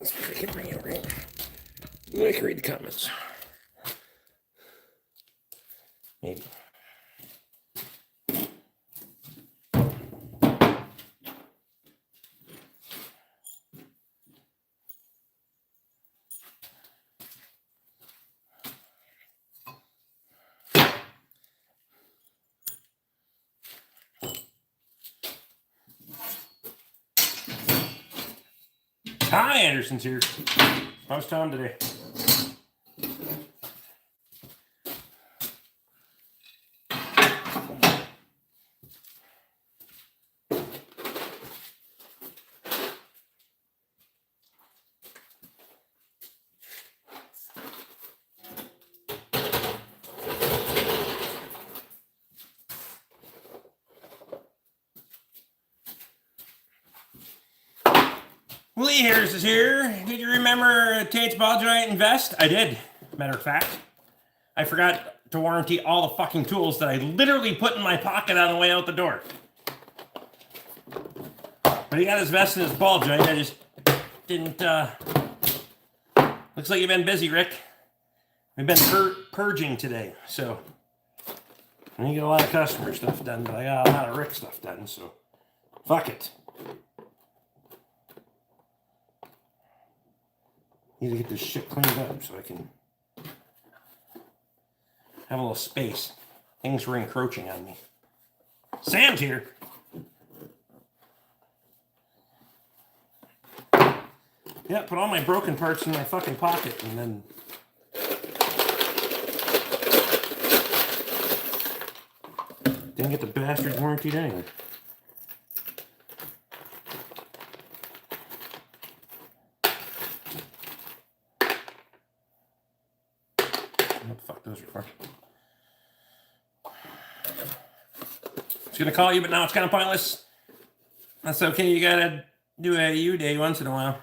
Let's see if I can bring it right. I can read the comments. Maybe. Hi, Anderson's here. How's Tom today? Lee Harris is here. Did you remember Tate's ball joint and vest? I did, matter of fact. I forgot to warranty all the fucking tools that I literally put in my pocket on the way out the door. But he got his vest and his ball joint. I just didn't, looks like you've been busy, Rick. We've been purging today, so I didn't get a lot of customer stuff done, but I got a lot of Rick stuff done, so fuck it. Need to get this shit cleaned up so I can have a little space. Things were encroaching on me. Sam's here. Yeah, put all my broken parts in my fucking pocket and then didn't get the bastard warranted anyway. What the fuck those are for? I was gonna call you, but now it's kind of pointless. That's okay. You gotta do a U day once in a while.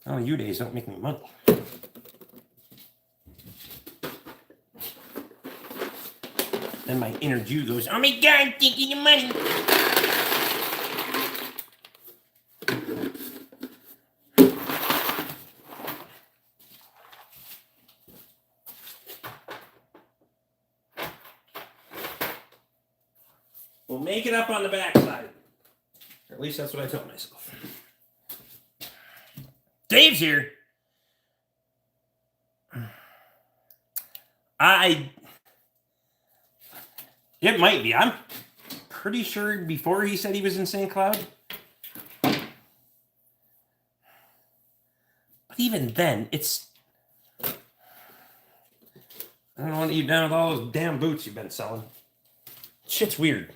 Oh, U days don't make me money. Then my inner Jew goes, "Oh my God, I'm thinking of money." We'll make it up on the backside. Or at least that's what I told myself. Dave's here. It might be. I'm pretty sure before he said he was in St. Cloud. But even then, it's... I don't want you down with all those damn boots you've been selling. Shit's weird.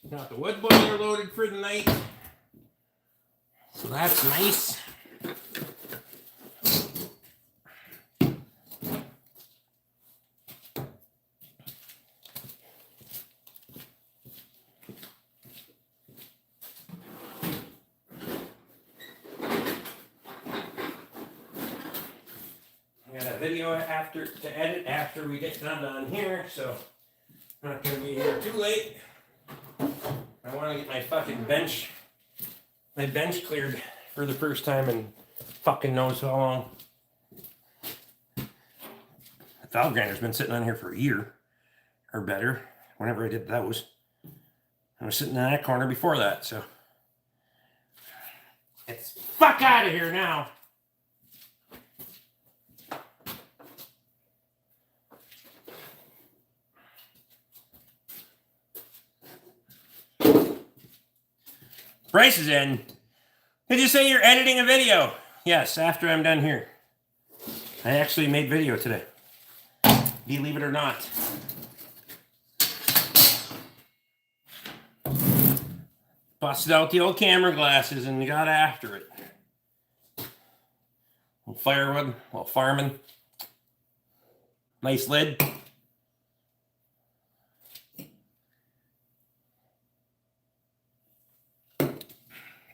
Got the wood boiler loaded for the night. So that's nice. I got a video to edit after we get done on here, so I'm not gonna be here too late. I want to get my fucking bench cleared for the first time in fucking knows how long. The valve grinder's been sitting on here for a year or better. Whenever I did those, I was sitting in that corner before that, so it's fuck out of here now. Bryce is in. Did you say you're editing a video? Yes, after I'm done here. I actually made video today. Believe it or not. Busted out the old camera glasses and got after it. Little firewood, little farming. Nice lid.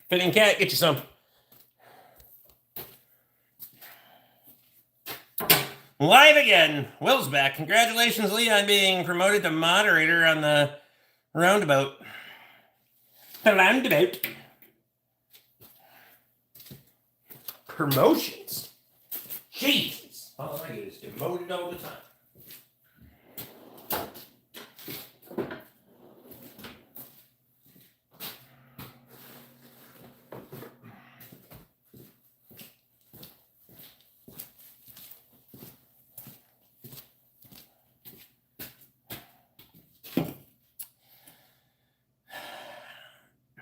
Fitting cat, get you some. Live again. Will's back. Congratulations, Lee, on being promoted to moderator on the roundabout. The roundabout. Promotions. Jesus. All I get is demoted all the time.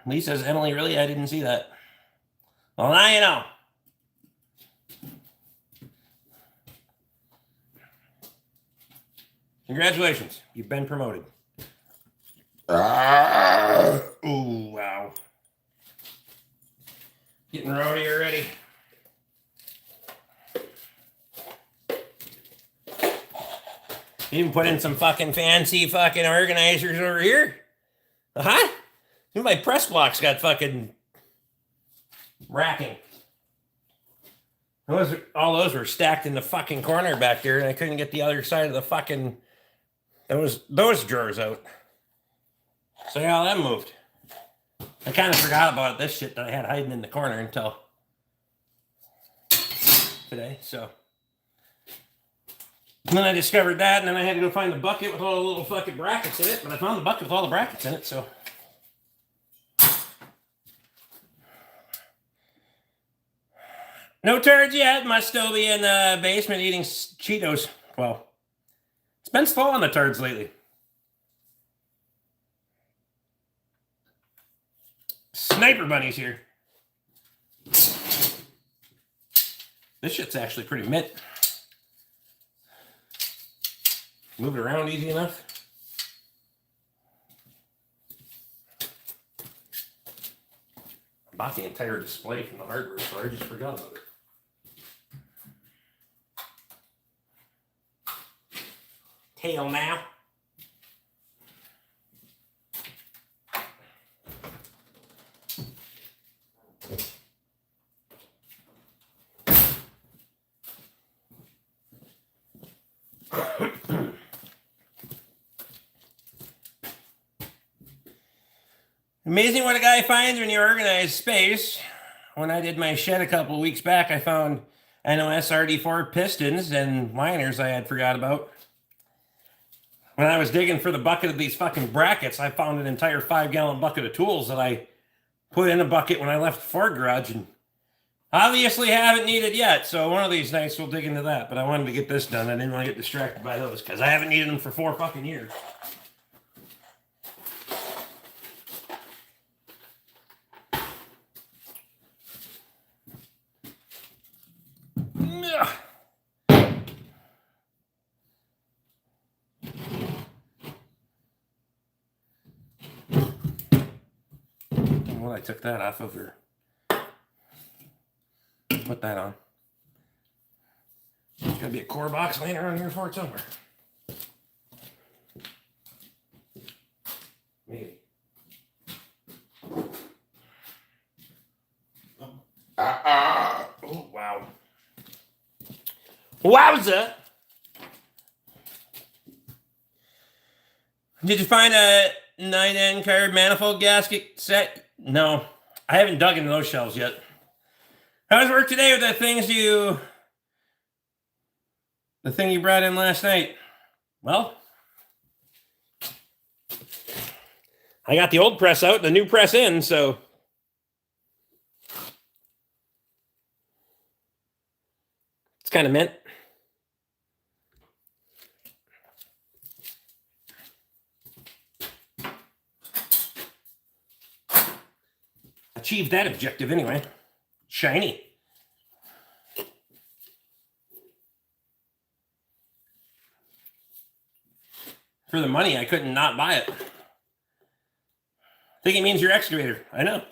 Lee says, Emily, really? I didn't see that. Well, now you know. Congratulations. You've been promoted. Ooh, wow. Getting rowdy already. Even put in some fucking fancy fucking organizers over here. Uh-huh. My press blocks got fucking racking. All those were stacked in the fucking corner back there, and I couldn't get the other side of the fucking those drawers out. So yeah, that moved. I kind of forgot about this shit that I had hiding in the corner until today. So and then I discovered that, and then I had to go find the bucket with all the little fucking brackets in it. But I found the bucket with all the brackets in it, so. No turds yet. Must still be in the basement eating Cheetos. Well, it's been slow on the turds lately. Sniper bunnies here. This shit's actually pretty mint. Move it around easy enough. I bought the entire display from the hardware store. I just forgot about it. Tail now. Amazing what a guy finds when you organize space. When I did my shed a couple of weeks back, I found NOS RD4 pistons and liners I had forgot about. When I was digging for the bucket of these fucking brackets, I found an entire 5-gallon bucket of tools that I put in a bucket when I left the Ford garage and obviously haven't needed yet. So one of these nights we'll dig into that. But I wanted to get this done. I didn't want to get distracted by those because I haven't needed them for 4 fucking years. Well, I took that off of her. Put that on. There's gotta be a core box laying around here for it somewhere. Maybe. Oh, wow. Wowza! Did you find a 9N card manifold gasket set? No, I haven't dug into those shelves yet. How's work today with the thing you brought in last night? Well, I got the old press out, the new press in, so it's kind of mint. Achieved that objective anyway. Shiny. For the money, I couldn't not buy it. I think it means your excavator. I know.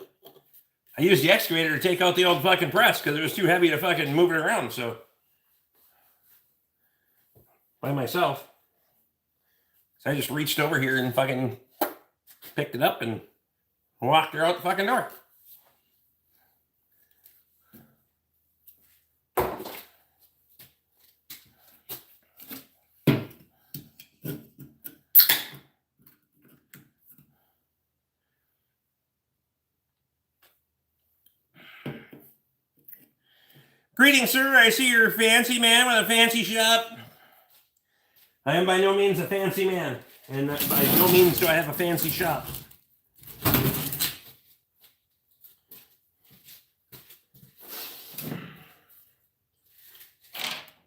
I used the excavator to take out the old fucking press because it was too heavy to fucking move it around, so. By myself. So I just reached over here and fucking picked it up and walked her out the fucking door. Greetings, sir. I see you're a fancy man with a fancy shop. I am by no means a fancy man, and by no means do I have a fancy shop.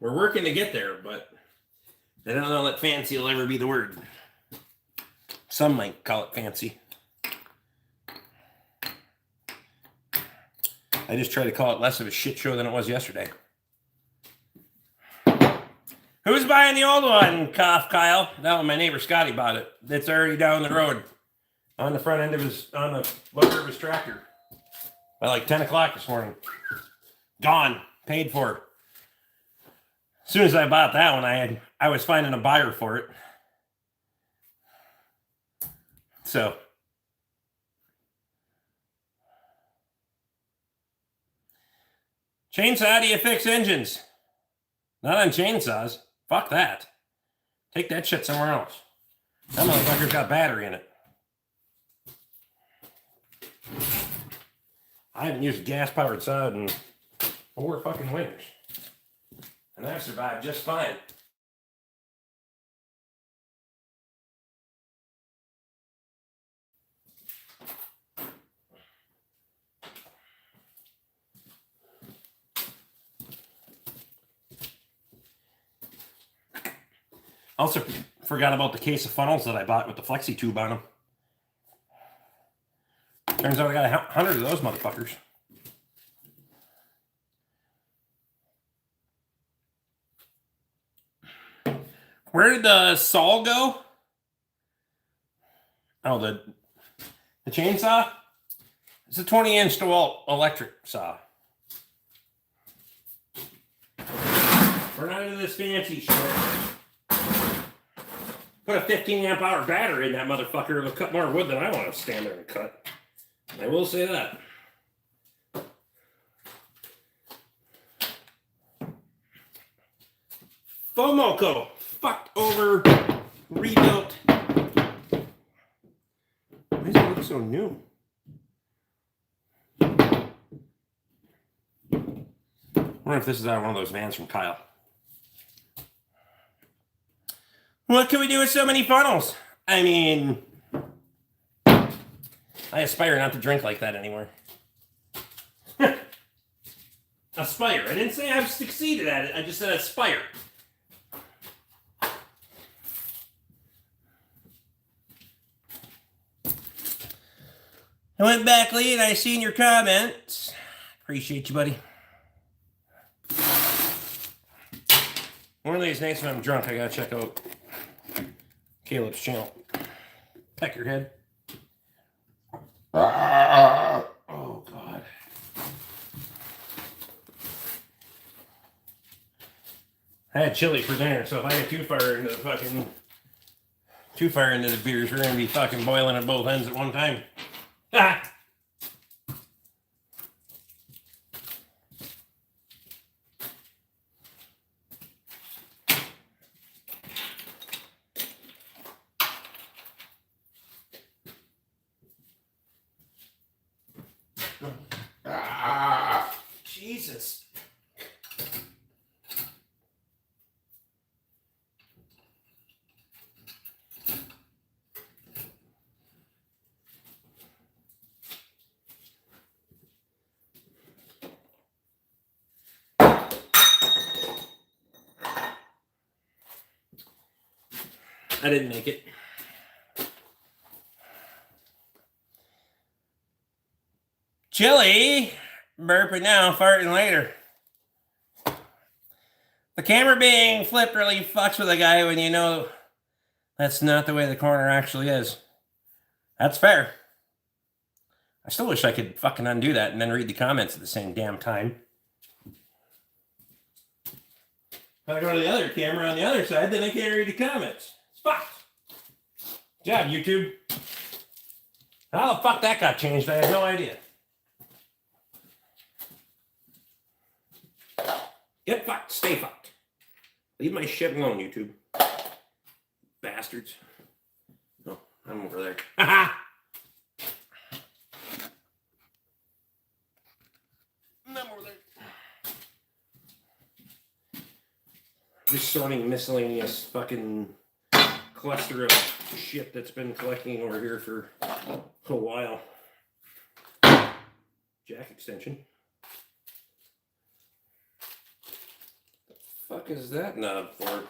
We're working to get there, but I don't know that fancy will ever be the word. Some might call it fancy. I just try to call it less of a shit show than it was yesterday. Who's buying the old one? Cough, Kyle. No, my neighbor Scotty bought it. It's already down the road on the front end of on the motor of his tractor by like 10 o'clock this morning. Gone. Paid for. As soon as I bought that one, I was finding a buyer for it. So. Chainsaw, do you fix engines? Not on chainsaws. Fuck that. Take that shit somewhere else. That motherfucker's got battery in it. I haven't used a gas-powered saw in 4 fucking winters. And I've survived just fine. Also forgot about the case of funnels that I bought with the flexi tube on them. Turns out I got 100 of those motherfuckers. Where did the saw go? Oh, the chainsaw? It's a 20-inch DeWalt electric saw. We're not into this fancy shit. Put a 15 amp hour battery in that motherfucker. It'll cut more wood than I want to stand there and cut. I will say that. FOMOCO. Fucked over. Rebuilt. Why does it look so new? I wonder if this is out of one of those vans from Kyle. What can we do with so many funnels? I mean, I aspire not to drink like that anymore. Aspire. I didn't say I've succeeded at it. I just said aspire. I went back late and I seen your comments. Appreciate you, buddy. One of these nights when I'm drunk, I gotta check out Caleb's channel. Peckerhead. Oh, God. I had chili for dinner, so if I get too far into the beers, we're gonna be fucking boiling at both ends at one time. Ah! Jesus. I didn't make it. Chili, burping now, farting later. The camera being flipped really fucks with a guy when you know that's not the way the corner actually is. That's fair. I still wish I could fucking undo that and then read the comments at the same damn time. If I go to the other camera on the other side, then I can't read the comments. It's fucked. Good job, YouTube. How the fuck that got changed, I have no idea. Get fucked, stay fucked. Leave my shit alone, YouTube. Bastards. Oh, I'm over there. Haha! I'm over there. just sorting miscellaneous fucking cluster of shit that's been collecting over here for a while. Jack extension. The fuck is that knob for?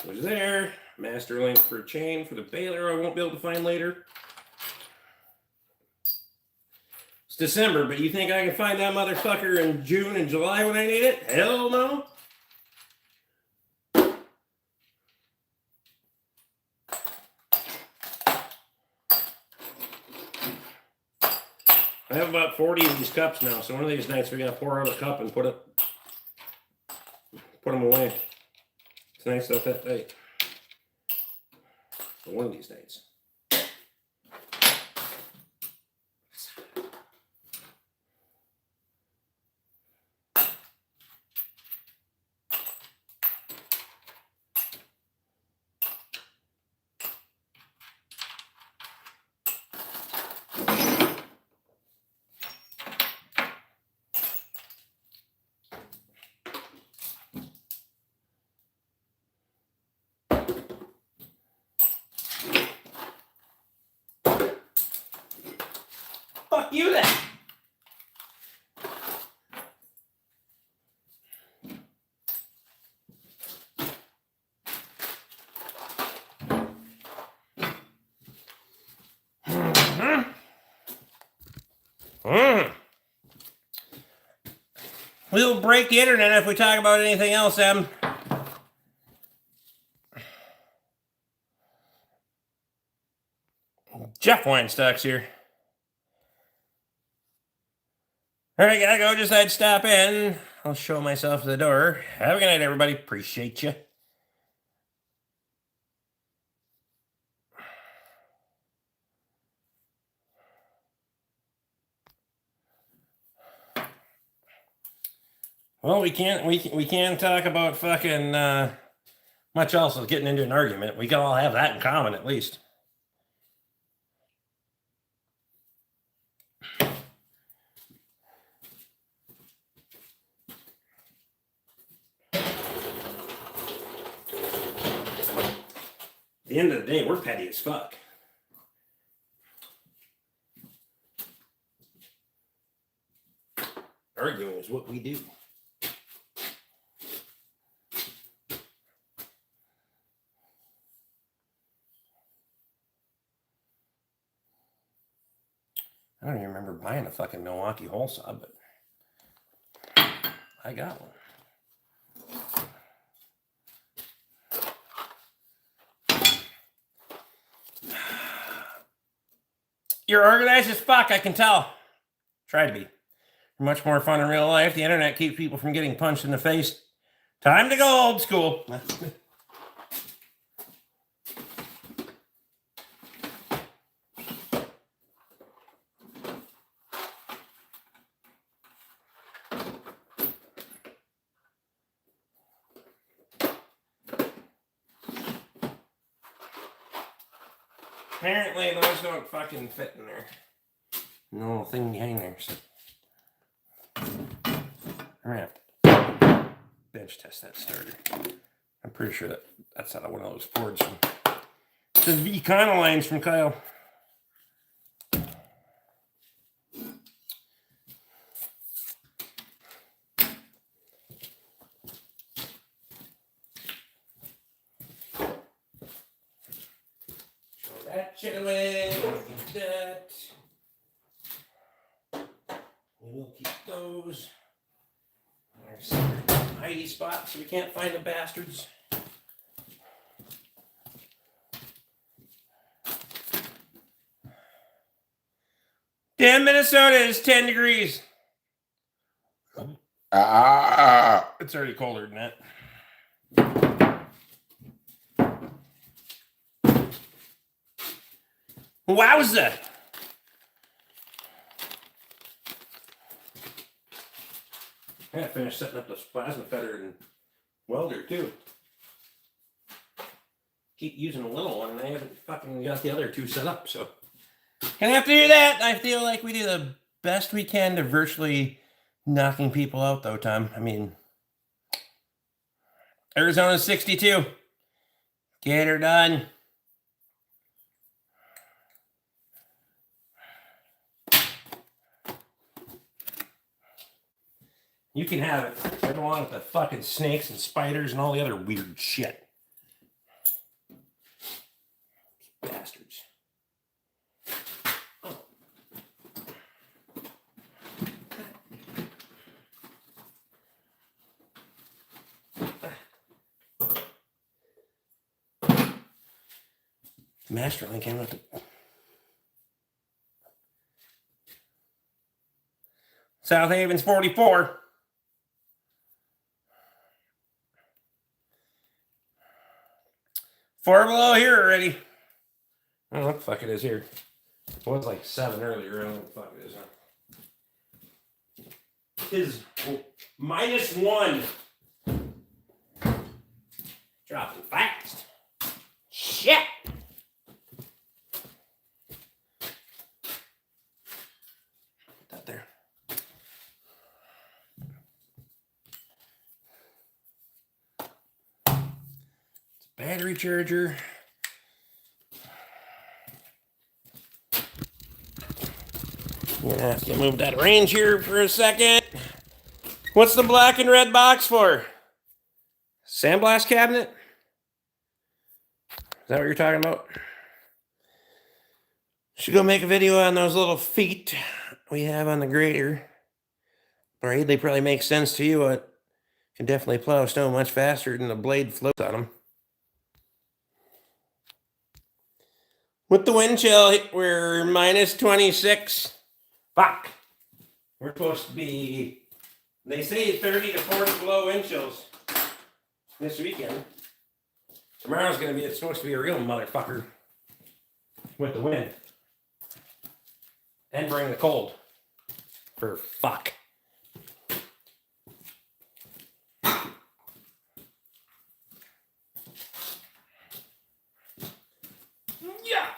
There's there. Master link for a chain for the baler I won't be able to find later. It's December, but you think I can find that motherfucker in June and July when I need it? Hell no. I have about 40 of these cups now, so one of these nights we gotta pour out a cup and put them away. It's nice stuff that tight. So one of these nights. Fuck you then. We'll break the internet if we talk about anything else, Em. Jeff Weinstock's here. All right, gotta go. Just I'd stop in. I'll show myself the door. Have a good night, everybody. Appreciate you. Well, we can't talk about fucking much else of getting into an argument. We can all have that in common, at least. At the end of the day, we're petty as fuck. Arguing is what we do. I don't even remember buying a fucking Milwaukee hole saw, but I got one. You're organized as fuck, I can tell. Try to be. You're much more fun in real life. The internet keeps people from getting punched in the face. Time to go old school. Apparently those don't fucking fit in there. No thing behind there. So I'm gonna have to bench test that starter. I'm pretty sure that's out of one of those Fords from the V-Econolines from Kyle. That shit away. That. We'll keep those. There's some hidey spots so we can't find the bastards. Damn, Minnesota is 10 degrees. It's already colder than that. Wowza! I gotta finish setting up this plasma fetter and welder too. Keep using a little one and I haven't fucking got the other two set up, so gonna have to do that. I feel like we do the best we can to virtually knocking people out, though, Tom. I mean, Arizona's 62. Get her done. You can have it. Right along with the fucking snakes and spiders and all the other weird shit. Bastards. Oh. Masterlink came out to... South Haven's 44. Four below here already. I don't know what the fuck it is here. It was like 7 earlier. I don't know what the fuck it is. It is -1. Dropping fast. Shit. Put that there. It's a battery charger. I'm gonna have to move that range here for a second. What's the black and red box for? Sandblast cabinet? Is that what you're talking about? Should go make a video on those little feet we have on the grader. Right? They probably make sense to you. It can definitely plow snow much faster than the blade floats on them. With the wind chill, we're -26. Fuck. We're supposed to be, they say 30 to 40 below wind chills this weekend. Tomorrow's going to be, it's supposed to be a real motherfucker with the wind. And bring the cold. For fuck. Yeah.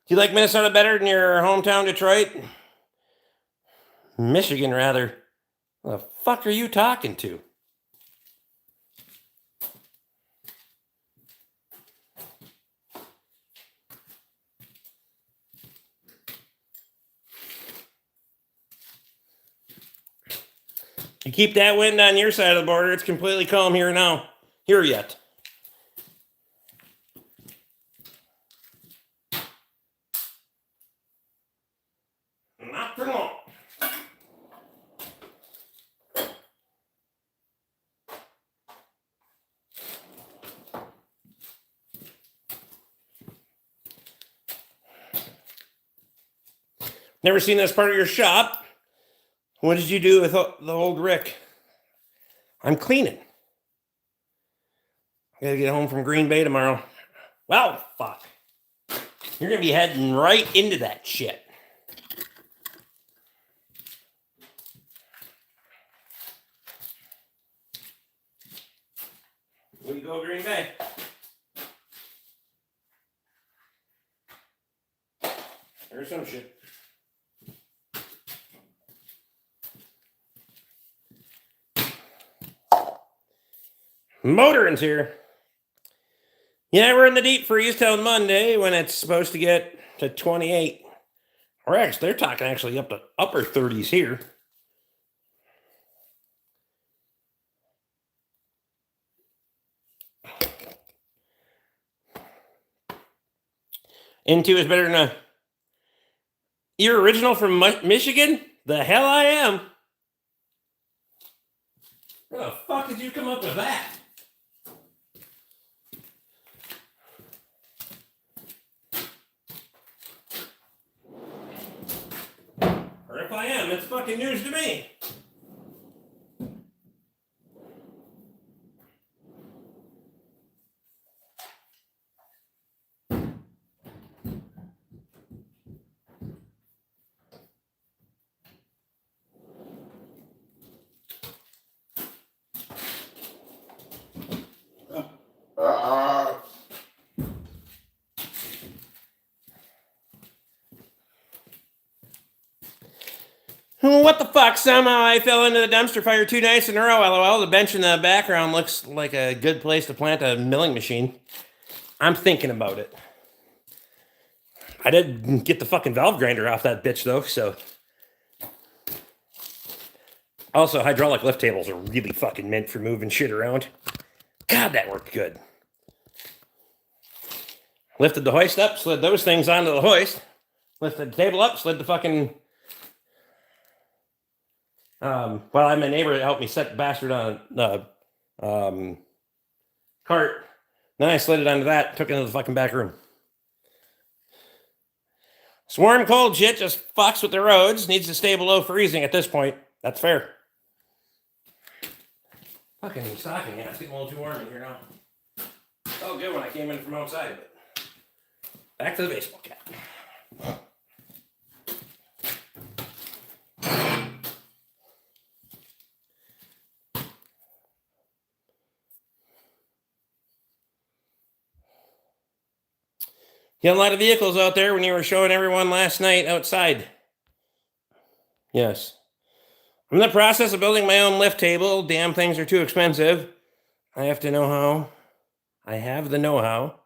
Do you like Minnesota better than your hometown Detroit? Michigan, rather. What the fuck are you talking to? You keep that wind on your side of the border, it's completely calm here now. Here yet. Not for long. Never seen this part of your shop. What did you do with the old Rick? I'm cleaning. I gotta get home from Green Bay tomorrow. Well, fuck. You're gonna be heading right into that shit. We go Green Bay. There's some shit. Motoring's here. Yeah, we're in the deep freeze till Monday when it's supposed to get to 28. Or actually, they're talking actually up to upper 30s here. N2 is better than a... You're original from Michigan? The hell I am. Where the fuck did you come up with that? Or if I am, it's fucking news to me. What the fuck? Somehow I fell into the dumpster fire 2 nights in a row. LOL. The bench in the background looks like a good place to plant a milling machine. I'm thinking about it. I did get the fucking valve grinder off that bitch though, so. Also, hydraulic lift tables are really fucking meant for moving shit around. God, that worked good. Lifted the hoist up, slid those things onto the hoist. Lifted the table up, slid the fucking... well, I had my neighbor to help me set the bastard on the cart. Then I slid it onto that, took it into the fucking back room. Swarm cold shit just fucks with the roads. Needs to stay below freezing at this point. That's fair. Fucking stocking, yeah, it's getting a little too warm in here now. Oh, good when I came in from outside, but back to the baseball cap. You had a lot of vehicles out there when you were showing everyone last night outside. Yes. I'm in the process of building my own lift table. Damn things are too expensive. I have to know how. I have the know-how.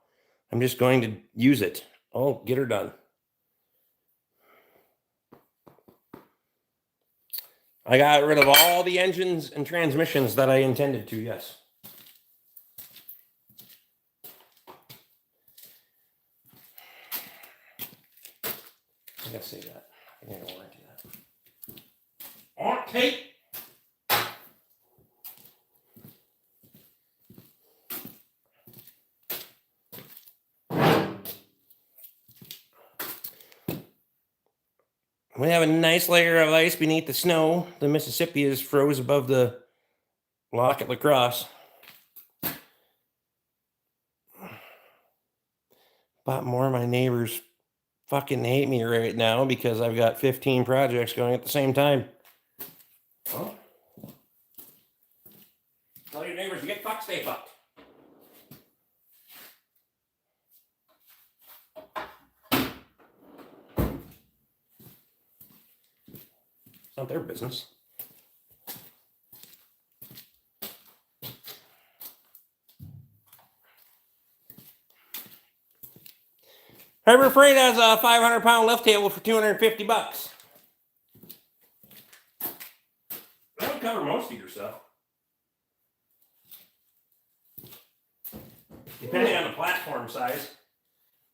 I'm just going to use it. Oh, get her done. I got rid of all the engines and transmissions that I intended to, yes. I gotta say that. I think I can warranty that. Okay. We have a nice layer of ice beneath the snow. The Mississippi is froze above the lock at La Crosse. But more of my neighbors fucking hate me right now because I've got 15 projects going at the same time. Well, tell your neighbors to get fucked, stay fucked. It's not their business. Harbor Freight has a 500-pound lift table for $250. That would cover most of your stuff. Depending on the platform size.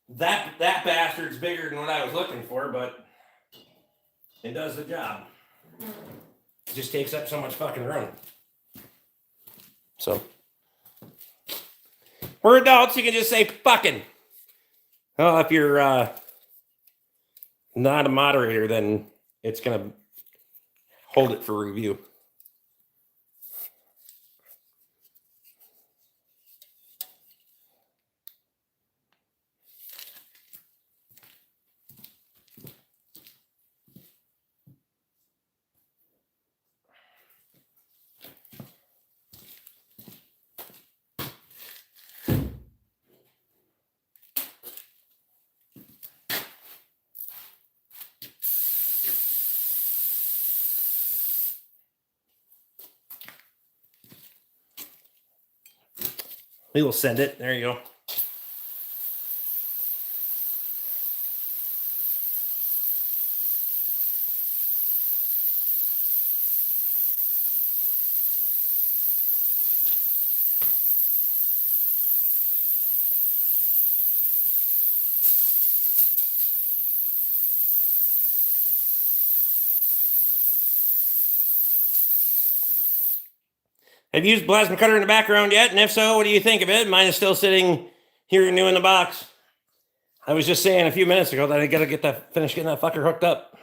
That bastard's bigger than what I was looking for, but it does the job. It just takes up so much fucking room. So, we're adults, you can just say fucking. Well, if you're not a moderator, then it's going to hold it for review. We will send it. There you go. Have you used plasma cutter in the background yet? And if so, what do you think of it? Mine is still sitting here new in the box. I was just saying a few minutes ago that I gotta finish getting that fucker hooked up.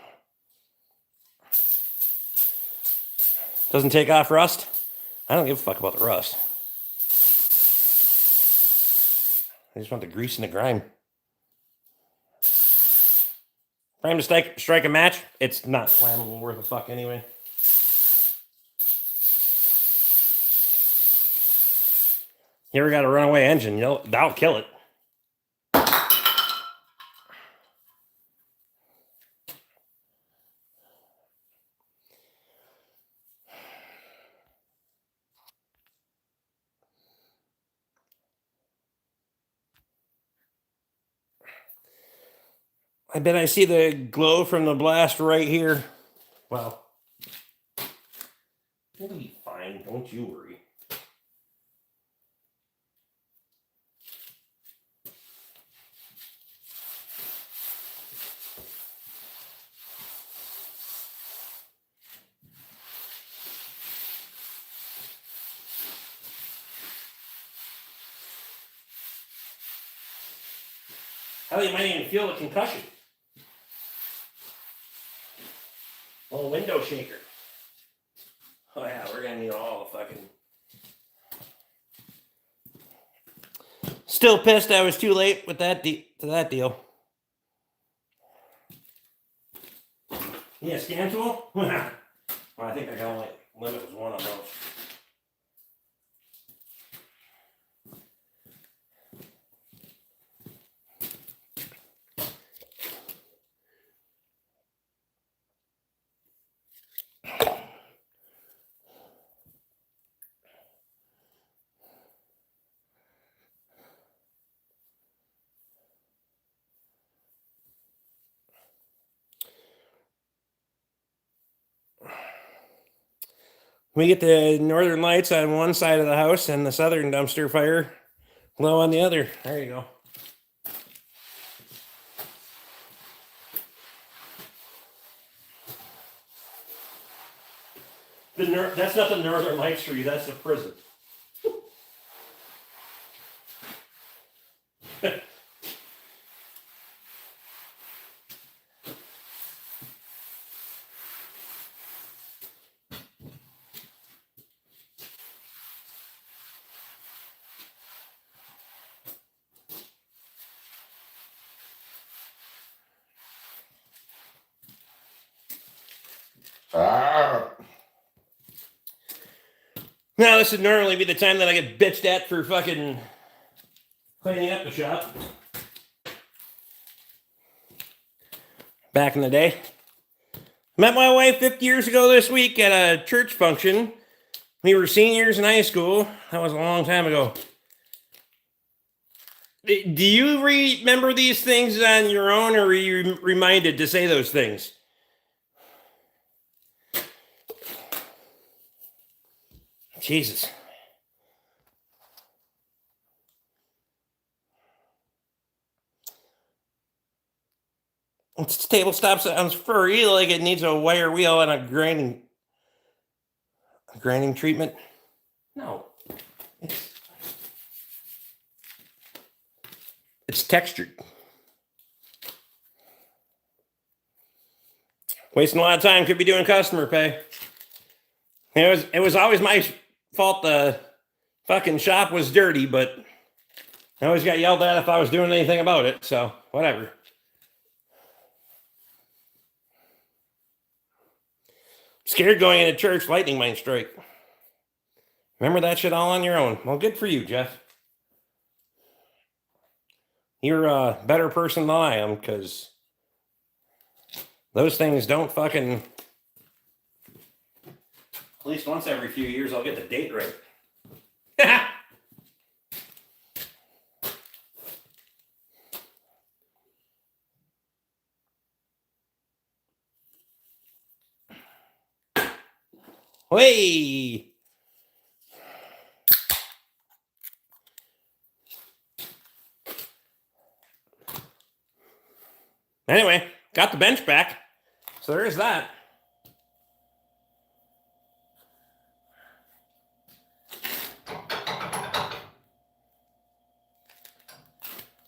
Doesn't take off rust. I don't give a fuck about the rust. I just want the grease and the grime. Time to strike a match. It's not flammable worth a fuck anyway. You ever got a runaway engine? That'll kill it. I bet I see the glow from the blast right here. Well, it'll be fine. Don't you worry. Hell, you might even feel the concussion. A little window shaker. Oh yeah, we're gonna need all the fucking. Still pissed I was too late with that that deal. Yeah, scan tool? Well, I think I can only limit with one of those. We get the northern lights on one side of the house and the southern dumpster fire glow on the other. There you go. That's not the northern lights for you, that's the prison. Now, this would normally be the time that I get bitched at for fucking cleaning up the shop. Back in the day. Met my wife 50 years ago this week at a church function. We were seniors in high school. That was a long time ago. Do you remember these things on your own, or are you reminded to say those things? Jesus. This table stop sounds furry, like it needs a wire wheel and a grinding treatment. No. It's textured. Wasting a lot of time, could be doing customer pay. It was always my fault the fucking shop was dirty, but I always got yelled at if I was doing anything about it, so whatever. Scared going into church, lightning might strike. Remember that shit all on your own. Well, good for you, Jeff. You're a better person than I am, because those things don't fucking... At least once every few years, I'll get the date right. Hey! Anyway, got the bench back. So there is that.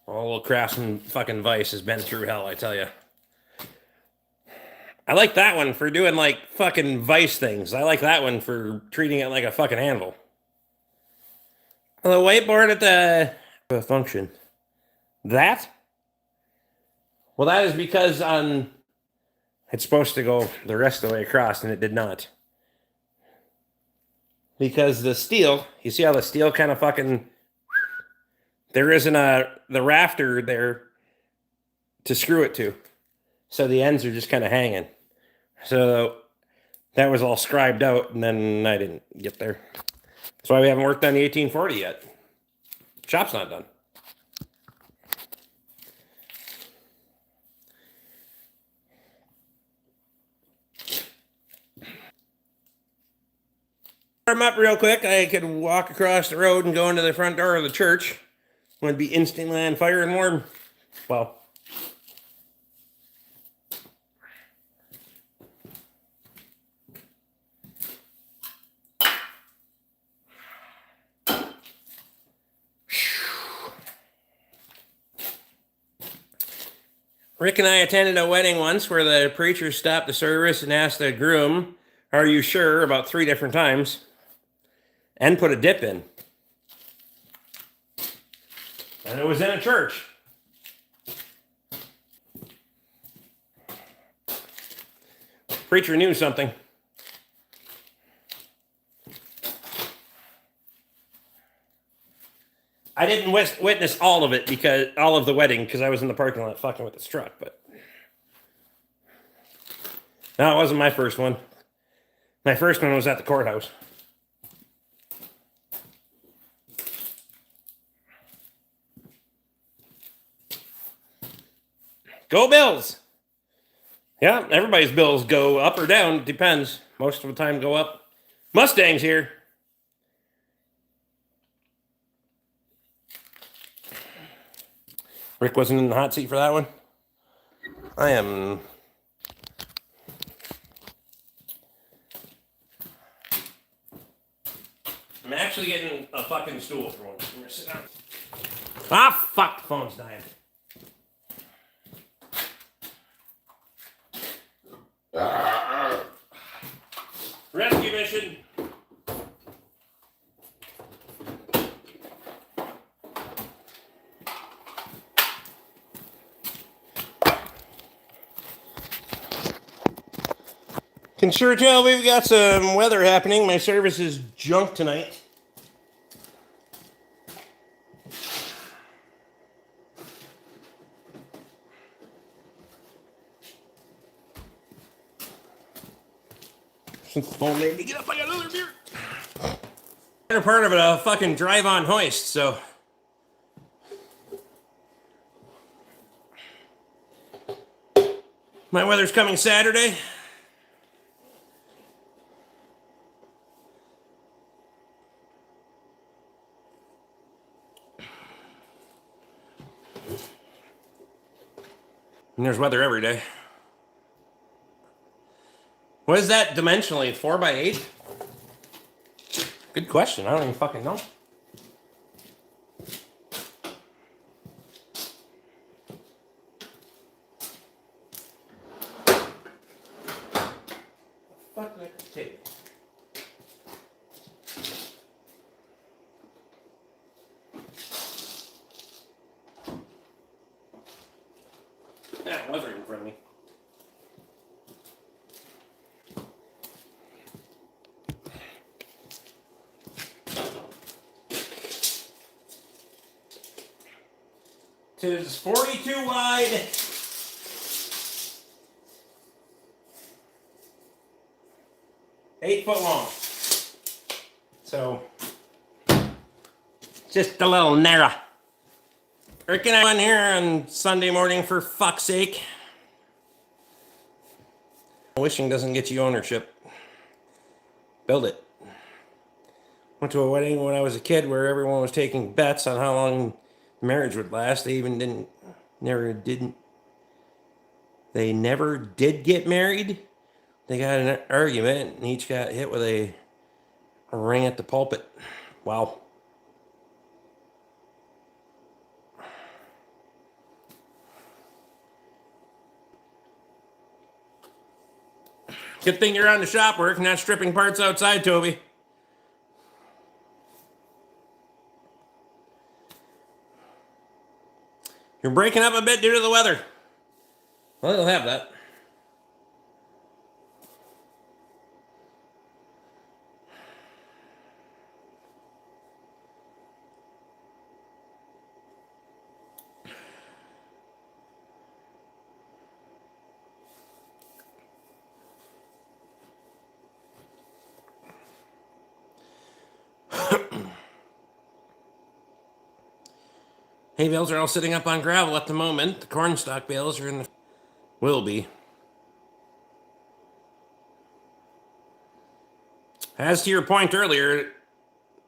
Old Craftsman fucking Vice has been through hell, I tell you. I like that one for doing like fucking Vice things. I like that one for treating it like a fucking anvil. The whiteboard at the function. That? Well, that is because it's supposed to go the rest of the way across, and it did not. Because the steel, you see how the steel kind of fucking... There isn't the rafter there to screw it to. So the ends are just kind of hanging. So that was all scribed out, and then I didn't get there. That's why we haven't worked on the 1840 yet. Shop's not done. I'm up real quick. I could walk across the road and go into the front door of the church. Would be instantly on fire and warm. Well, Rick and I attended a wedding once where the preacher stopped the service and asked the groom, "Are you sure?" about 3 different times, and put a dip in. And it was in a church. Preacher knew something. I didn't witness all of it, because all of the wedding, because I was in the parking lot fucking with this truck. But no, it wasn't my first one. My first one was at the courthouse. Go Bills! Yeah, everybody's bills go up or down. It depends. Most of the time go up. Mustangs here. Rick wasn't in the hot seat for that one. I am. I'm actually getting a fucking stool for once. I'm gonna sit down. Ah, fuck, the phone's dying. Rescue mission. Can sure tell we've got some weather happening. My service is junk tonight. Since the phone made me get up, I got another beer. Better part of it, a fucking drive-on hoist, so. My weather's coming Saturday. And there's weather every day. What is that dimensionally? 4x8? Good question. I don't even fucking know. Fuck that tape. That weather in front of me. Tis 42 wide. Eight foot long. So, just a little narrow. Rick and I went here on Sunday morning, for fuck's sake. Wishing doesn't get you ownership. Build it. Went to a wedding when I was a kid where everyone was taking bets on how long marriage would last. They never did get married. They got in an argument and each got hit with a ring at the pulpit. Wow. Good thing you're on the shop work, not stripping parts outside, Toby. You're breaking up a bit due to the weather. Well, they'll have that. Hay bales are all sitting up on gravel at the moment. The cornstalk bales are in the... will be. As to your point earlier,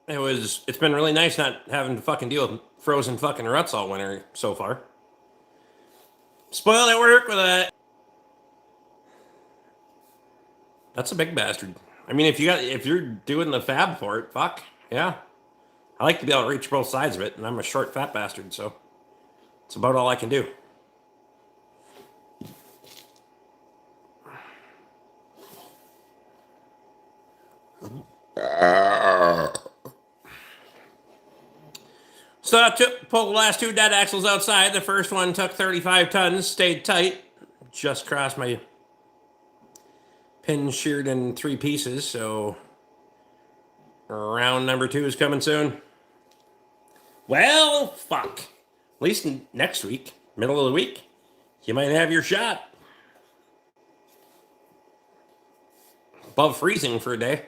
it's been really nice not having to fucking deal with frozen fucking ruts all winter so far. Spoiled at work with that. That's a big bastard. I mean, if you're doing the fab for it, fuck yeah. I like to be able to reach both sides of it, and I'm a short fat bastard, so it's about all I can do. So I pulled the last two dead axles outside. The first one took 35 tons, stayed tight, just crossed my pin sheared in 3 pieces, so round number 2 is coming soon. Well, fuck. At least next week, middle of the week, you might have your shot. Above freezing for a day.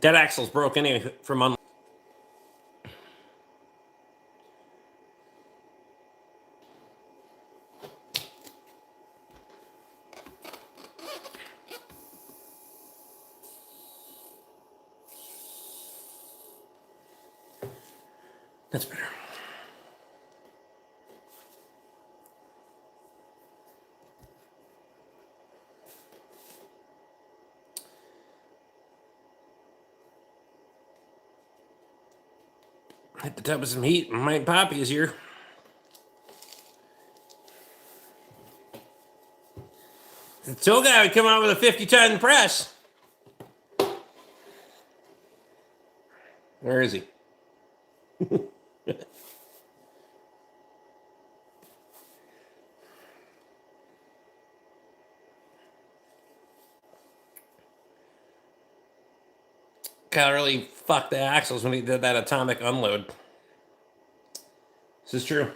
Dead axle's broke anyway from That's better. Hit the tub with some heat. Might pop easier. The tool guy would come out with a 50-ton press. Where is he? Kyle really fucked the axles when he did that atomic unload. This is true.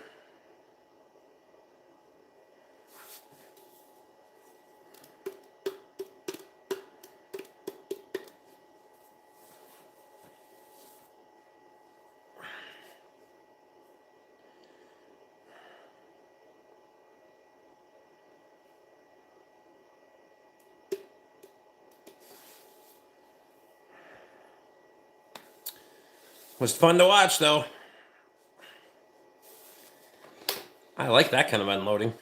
Was fun to watch, though. I like that kind of unloading.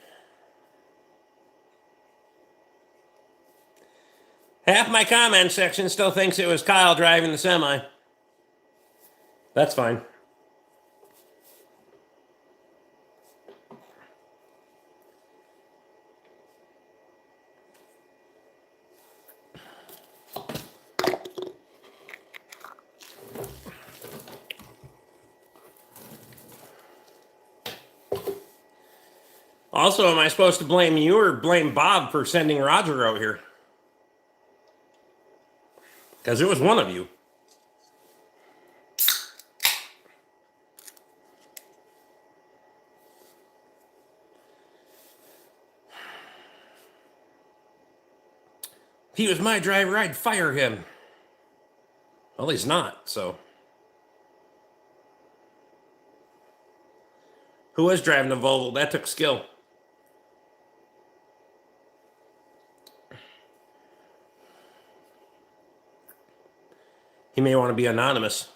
Half my comment section still thinks it was Kyle driving the semi. That's fine. Also, am I supposed to blame you or blame Bob for sending Roger out here? Because it was one of you. If he was my driver, I'd fire him. Well, he's not, so. Who was driving the Volvo? That took skill. He may want to be anonymous.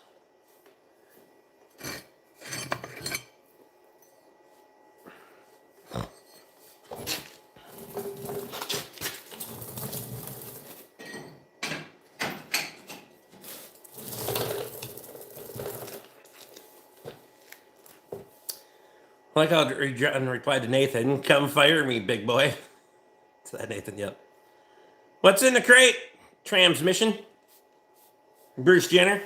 Like how John replied to Nathan, "Come fire me, big boy." It's that Nathan, yep. What's in the crate? Transmission? Bruce Jenner?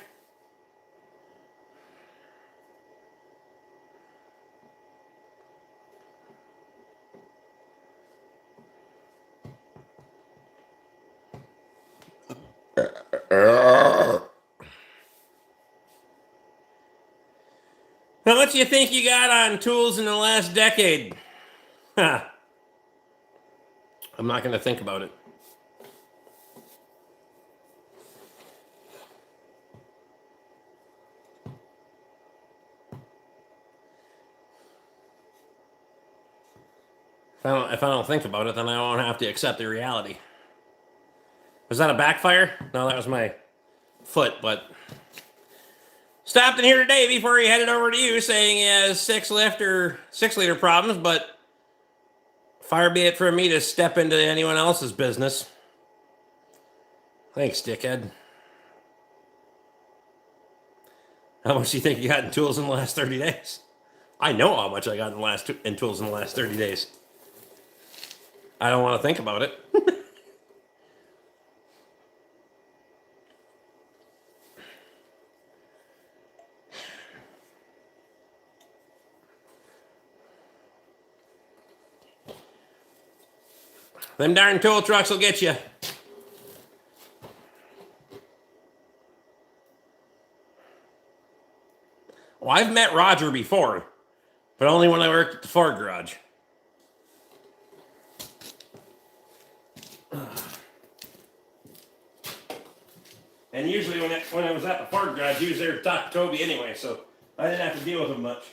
How much do you think you got on tools in the last decade? Huh. I'm not going to think about it. If I don't think about it, then I won't have to accept the reality. Was that a backfire? No, that was my foot, but stopped in here today before he headed over to you saying he has 6-liter problems, but far be it from me to step into anyone else's business. Thanks, dickhead. How much do you think you got in tools in the last 30 days? I know how much I got in tools in the last 30 days. I don't want to think about it. Them darn tool trucks will get you. Well, I've met Roger before, but only when I worked at the Ford garage. And usually when I was at the Ford garage, he was there to talk to Toby anyway, so I didn't have to deal with him much.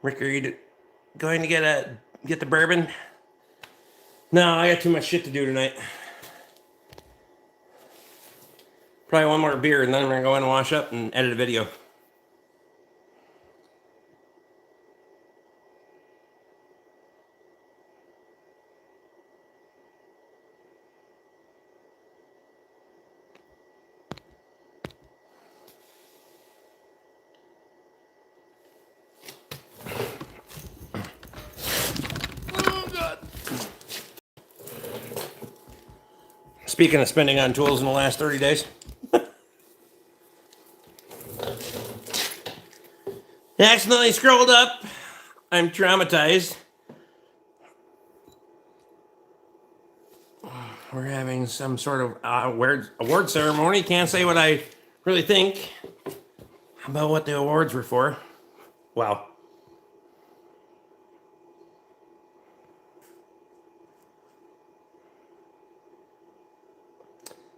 Rick, are you going to get the bourbon? No, I got too much shit to do tonight. Probably one more beer, and then I'm going to go in and wash up and edit a video. Speaking of spending on tools in the last 30 days. Accidentally scrolled up. I'm traumatized. We're having some sort of award ceremony. Can't say what I really think about what the awards were for. Wow.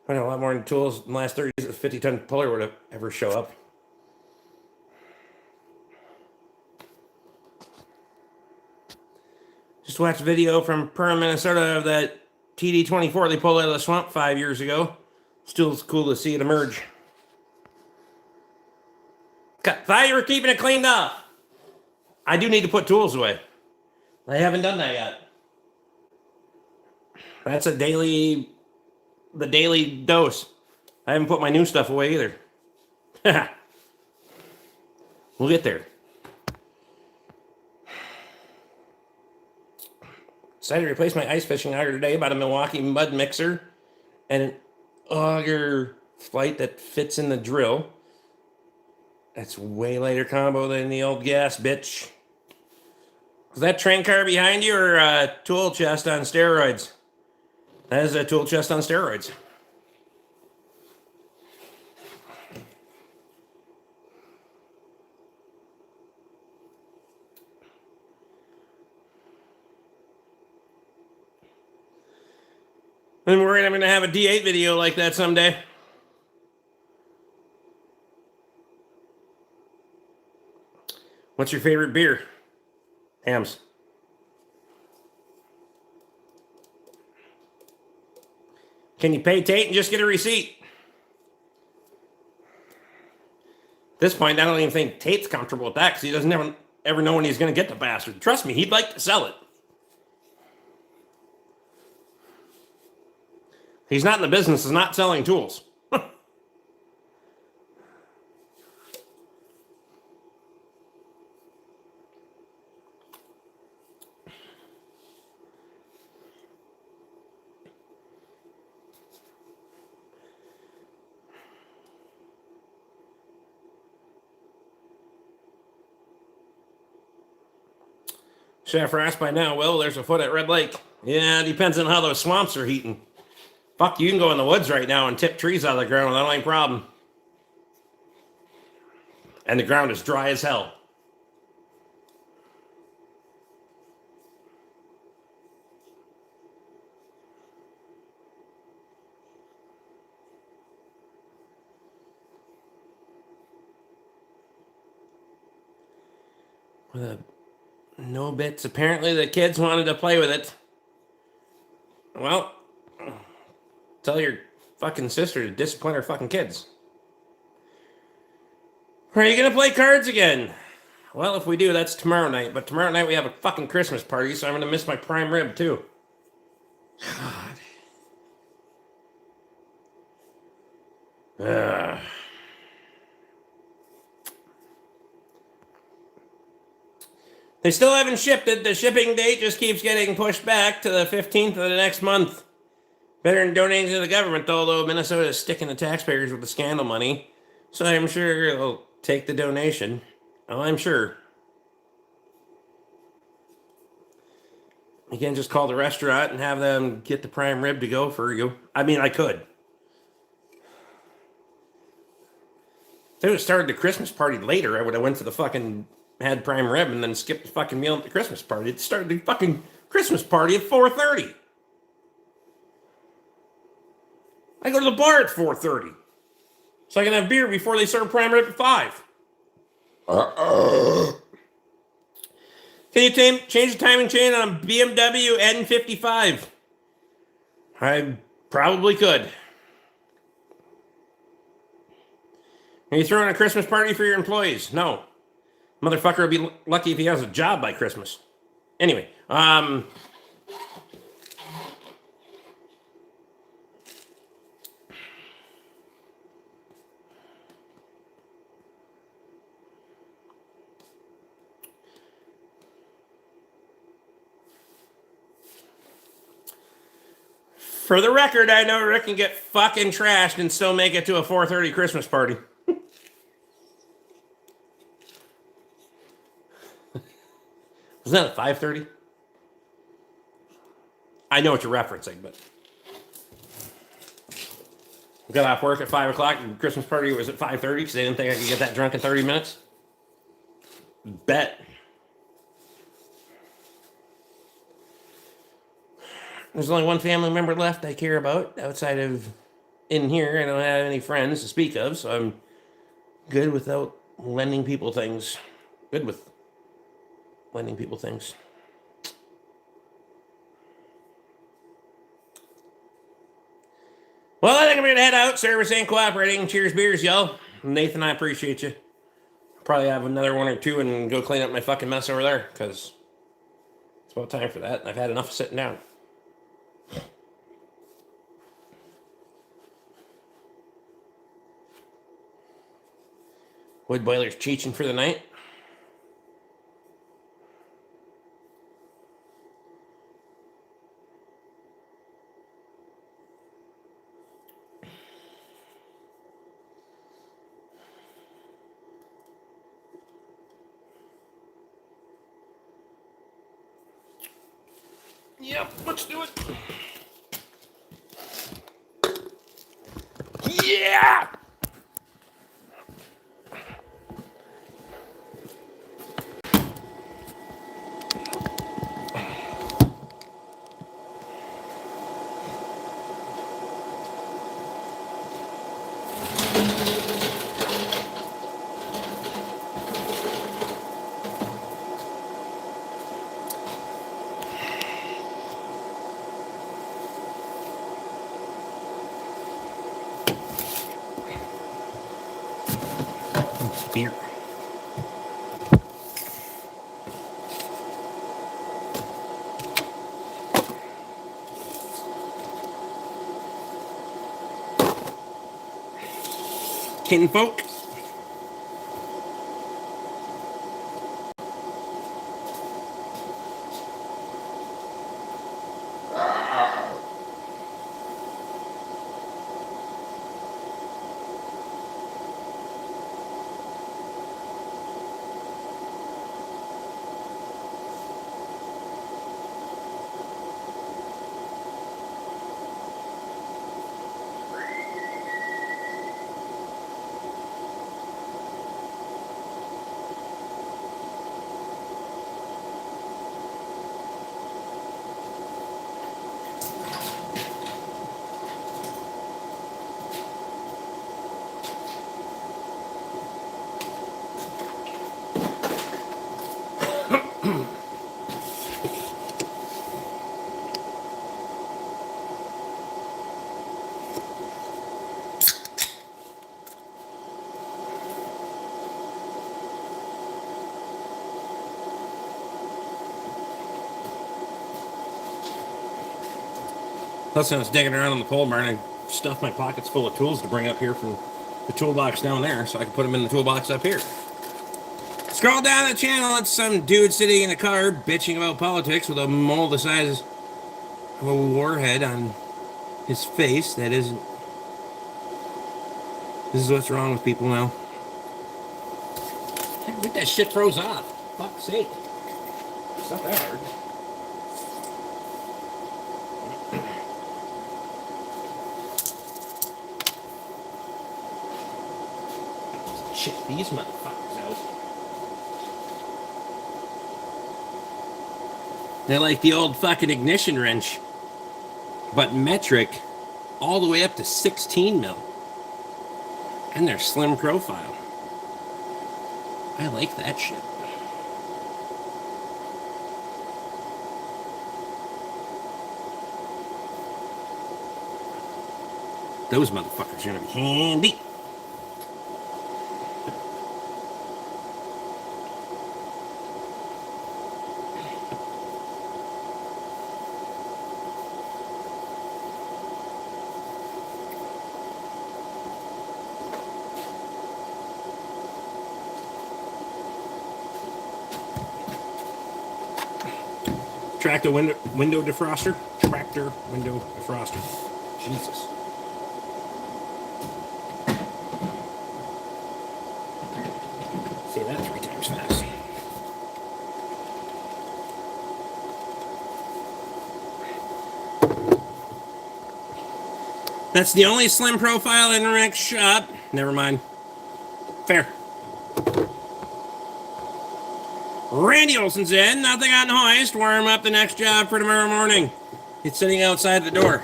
I know a lot more than tools in the last 30 days. A 50-ton puller would have ever show up. Just watched a video from Perham, Minnesota of that TD-24 they pulled out of the swamp 5 years ago. Still cool to see it emerge. Thought you were keeping it cleaned up. I do need to put tools away. I haven't done that yet. That's the daily dose. I haven't put my new stuff away either. We'll get there. Decided to replace my ice fishing auger today. Bought a Milwaukee mud mixer and an auger flight that fits in the drill. That's way lighter combo than the old gas bitch. Is that train car behind you or a tool chest on steroids? That is a tool chest on steroids. I'm worried I'm going to have a D8 video like that someday. What's your favorite beer? Hams. Can you pay Tate and just get a receipt? At this point, I don't even think Tate's comfortable with that because he doesn't ever know when he's going to get the bastard. Trust me, he'd like to sell it. He's not in the business of not selling tools. Chef asked by now, well, there's a foot at Red Lake. Yeah, it depends on how those swamps are heating. Fuck, you can go in the woods right now and tip trees out of the ground without any problem. And the ground is dry as hell. No bits. Apparently the kids wanted to play with it. Well, tell your fucking sister to discipline her fucking kids. Are you gonna play cards again? Well, if we do, that's tomorrow night. But tomorrow night we have a fucking Christmas party, so I'm gonna miss my prime rib too. God. They still haven't shipped it. The shipping date just keeps getting pushed back to the 15th of the next month. Better than donating to the government, although Minnesota is sticking the taxpayers with the scandal money. So I'm sure they'll take the donation. Oh, I'm sure. You can't just call the restaurant and have them get the prime rib to go for you. I mean, I could. If they would have started the Christmas party later, I would have went to the fucking... had prime rib and then skipped the fucking meal at the Christmas party. It started the fucking Christmas party at 4:30. I go to the bar at 4:30. So I can have beer before they serve prime rib at 5. Can you change the timing chain on a BMW N55? I probably could. Are you throwing a Christmas party for your employees? No. Motherfucker will be lucky if he has a job by Christmas. Anyway, for the record, I know Rick can get fucking trashed and still make it to a 4:30 Christmas party. Was that at 5:30? I know what you're referencing, but got off work at 5 o'clock. And Christmas party was at 5:30 because they didn't think I could get that drunk in 30 minutes. Bet. There's only one family member left I care about outside of in here. I don't have any friends to speak of, so I'm good without lending people things. Good with lending people things. Well, I think I'm going to head out. Service ain't cooperating. Cheers, beers, y'all. Nathan, I appreciate you. Probably have another one or two and go clean up my fucking mess over there because it's about time for that. I've had enough of sitting down. Wood boiler's cheeching for the night. Yep, let's do it. Yeah! beer. Kinfolk. Plus, I was digging around on the pole barn and stuffed my pockets full of tools to bring up here from the toolbox down there so I can put them in the toolbox up here. Scroll down the channel, it's some dude sitting in a car bitching about politics with a mole the size of a warhead on his face. That isn't. This is what's wrong with people now. I think that shit froze off. Fuck's sake. It's not that hard. Check these motherfuckers out. They're like the old fucking ignition wrench, but metric, all the way up to 16 mil. And they're slim profile. I like that shit. Those motherfuckers are gonna be handy. Tractor window defroster. Tractor window defroster. Jesus. Say that 3 times fast. That's the only slim profile in the wreck shop. Never mind. Fair. Randy Olson's in. Nothing on the hoist. Warm up the next job for tomorrow morning. It's sitting outside the door.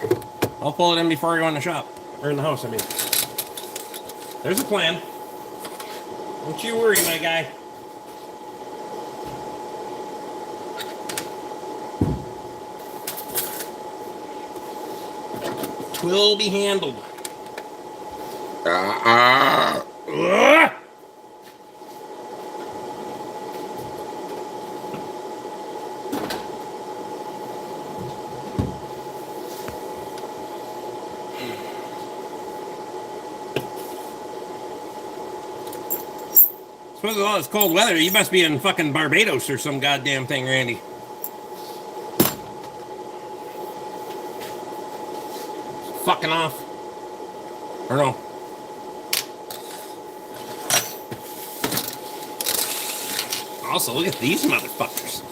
I'll pull it in before I go in the shop. Or in the house, I mean. There's a plan. Don't you worry, my guy. Twill be handled. Suppose with all this cold weather, you must be in fucking Barbados or some goddamn thing, Randy. Fucking off. Or no. Also, look at these motherfuckers.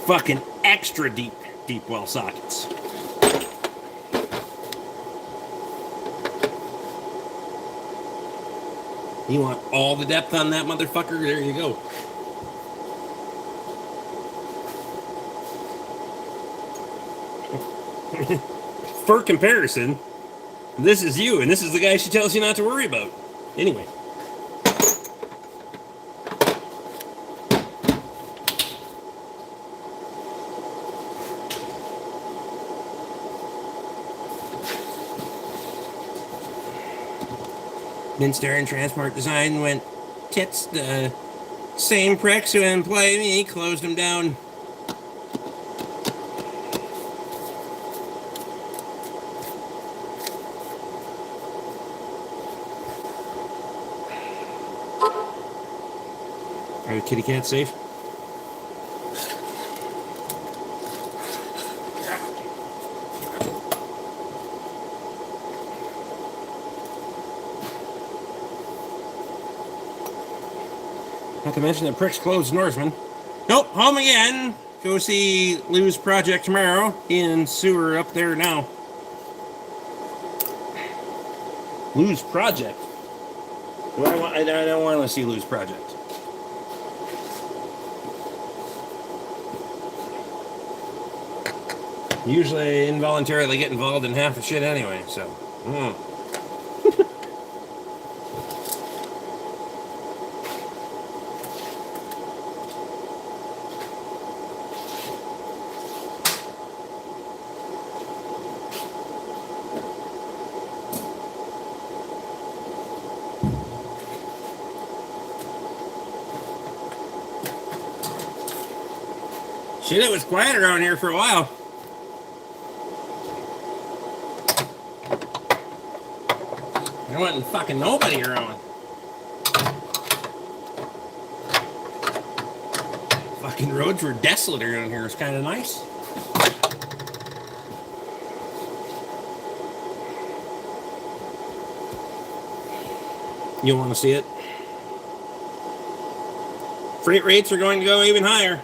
Fucking extra deep well sockets. You want all the depth on that motherfucker? There you go. For comparison, this is you, and this is the guy she tells you not to worry about. Anyway. Minster and Transport Design went tits. The same pricks who employ me closed them down. Are the kitty cats safe? Not to mention the pricks closed Norseman. Nope, home again. Go see Lou's project tomorrow. He and Sue are up there now. Lou's project? I don't want to see Lou's project. Usually I involuntarily get involved in half the shit anyway, so. Shit, it was quiet around here for a while. There wasn't fucking nobody around. Fucking roads were desolate around here. It's kind of nice. You want to see it? Freight rates are going to go even higher.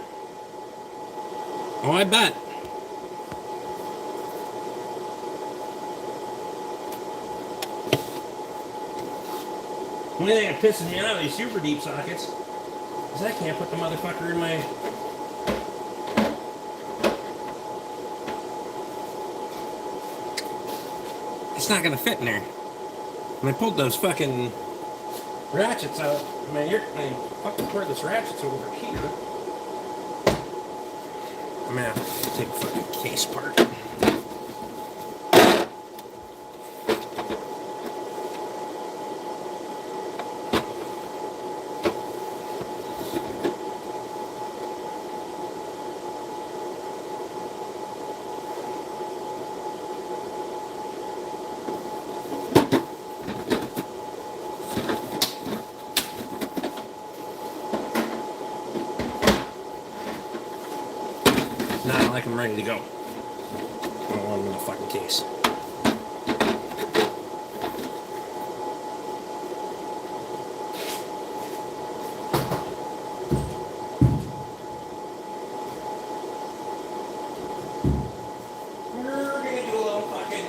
Oh, I bet. The only thing that pisses me out of these super deep sockets is I can't put the motherfucker in my... It's not going to fit in there. When I pulled those fucking ratchets out, my fucking cordless ratchets over here. I'm gonna have to take the fucking case apart. Not like I'm ready to go. I don't want them in the fucking case. We're gonna do a little fucking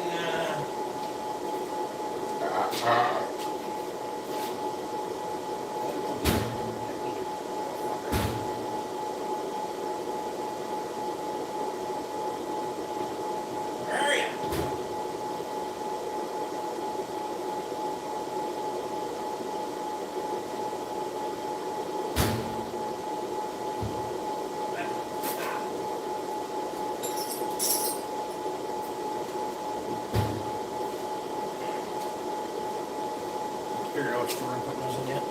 figure out which store I'm putting those in yet.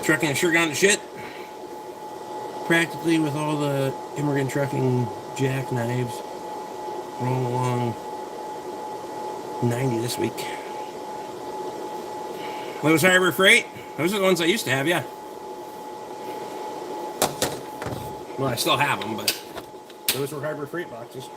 Trucking has sure gone to shit. Practically with all the immigrant trucking jackknives rolling along 90 this week. Lowe's Harbor Freight. Those are the ones I used to have, yeah. Well, I still have them, but those were Harbor Freight boxes.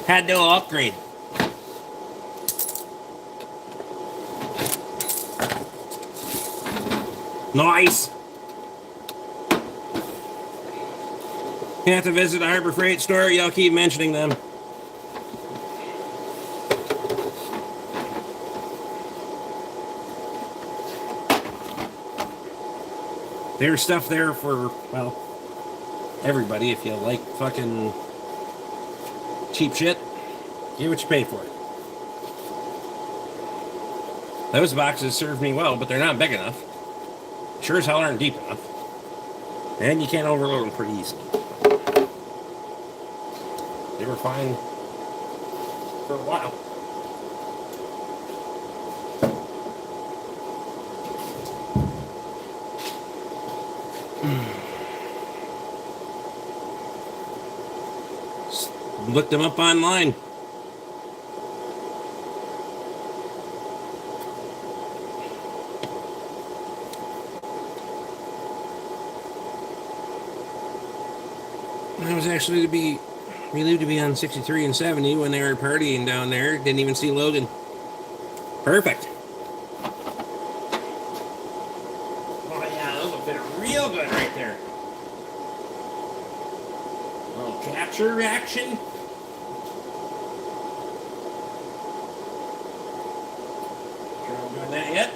Had to upgrade. Nice. You have to visit a Harbor Freight store. Y'all keep mentioning them. There's stuff there for, well, everybody, if you like fucking cheap shit, get what you pay for it. Those boxes serve me well, but they're not big enough. Sure as hell aren't deep enough. And you can't overload them pretty easily. They were fine for a while. Looked them up online. I was actually relieved to be on 63 and 70 when they were partying down there. Didn't even see Logan. Perfect. Oh yeah, those will fit real good right there. A little capture action. Sure I'm doing that yet.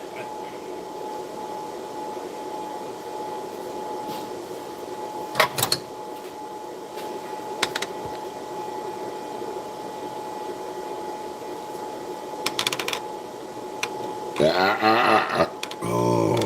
Oh.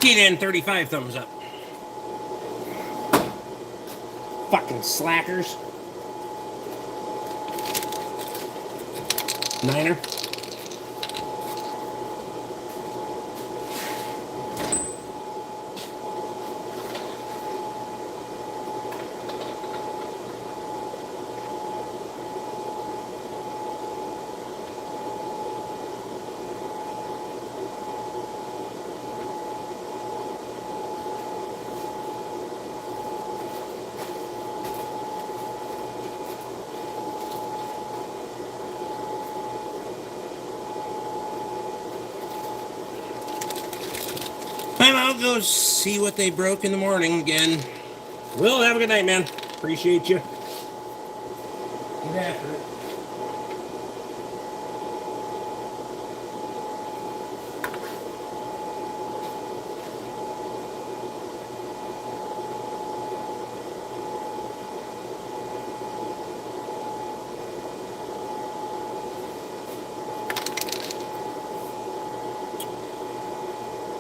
And 35 thumbs up. Fucking slackers. Niner. I'll go see what they broke in the morning again. Will, have a good night, man. Appreciate you. Get after it.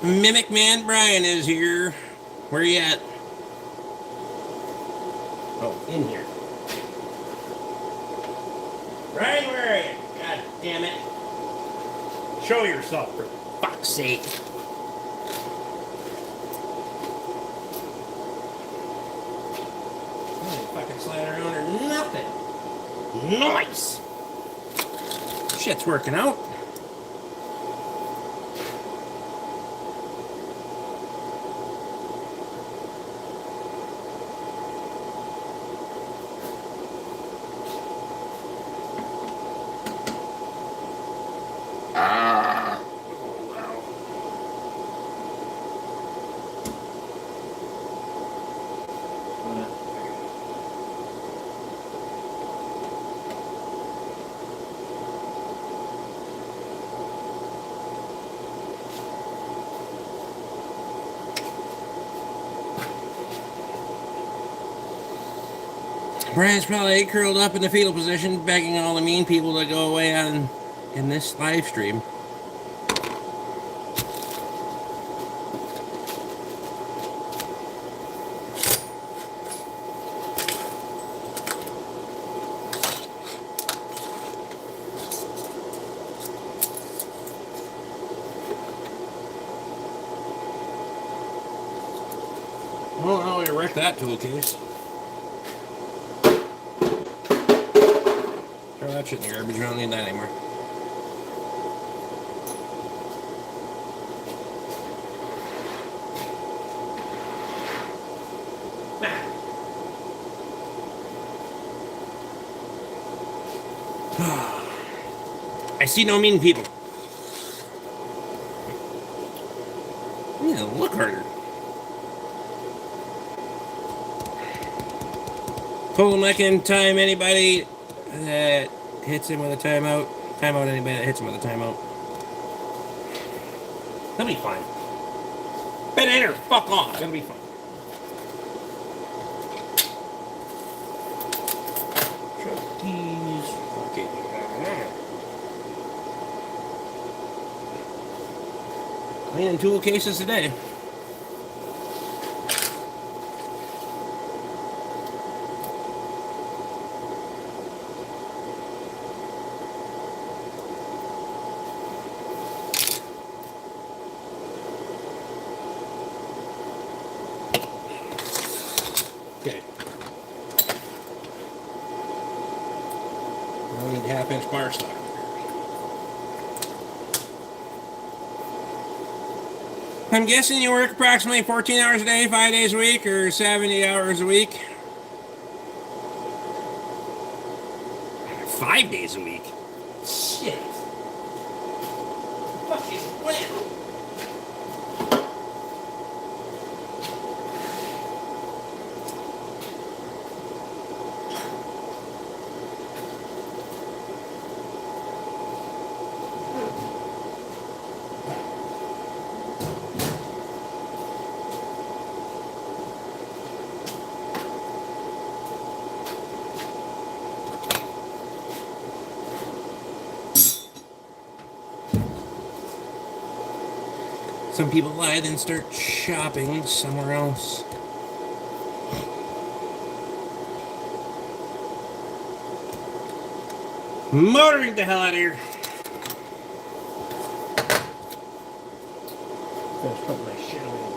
Mimic Man Brian is here. Where you at? Oh, in here. Brian, where are you? God damn it. Show yourself, for fuck's sake. I ain't fucking sliding around or nothing. Nice. Shit's working out. Brian's probably curled up in the fetal position, begging all the mean people to go away on in this live stream. Oh, you wrecked that tool case. Throw that shit in the garbage. We don't need that anymore. I see no mean people. You need to look harder. Pull him back in time. Anybody that hits him with a timeout. Timeout anybody that hits him with a timeout. That'll be fine. Better fuck off. That'll be fine. Truckies. Okay. Cleaning tool cases today. Okay. Now we need half-inch bar stock. I'm guessing you work approximately 14 hours a day, 5 days a week, or 70 hours a week. 5 days a week? Shit. Fucking win. Some people lie, then start shopping somewhere else. Motoring the hell out of here. Just put my shit away.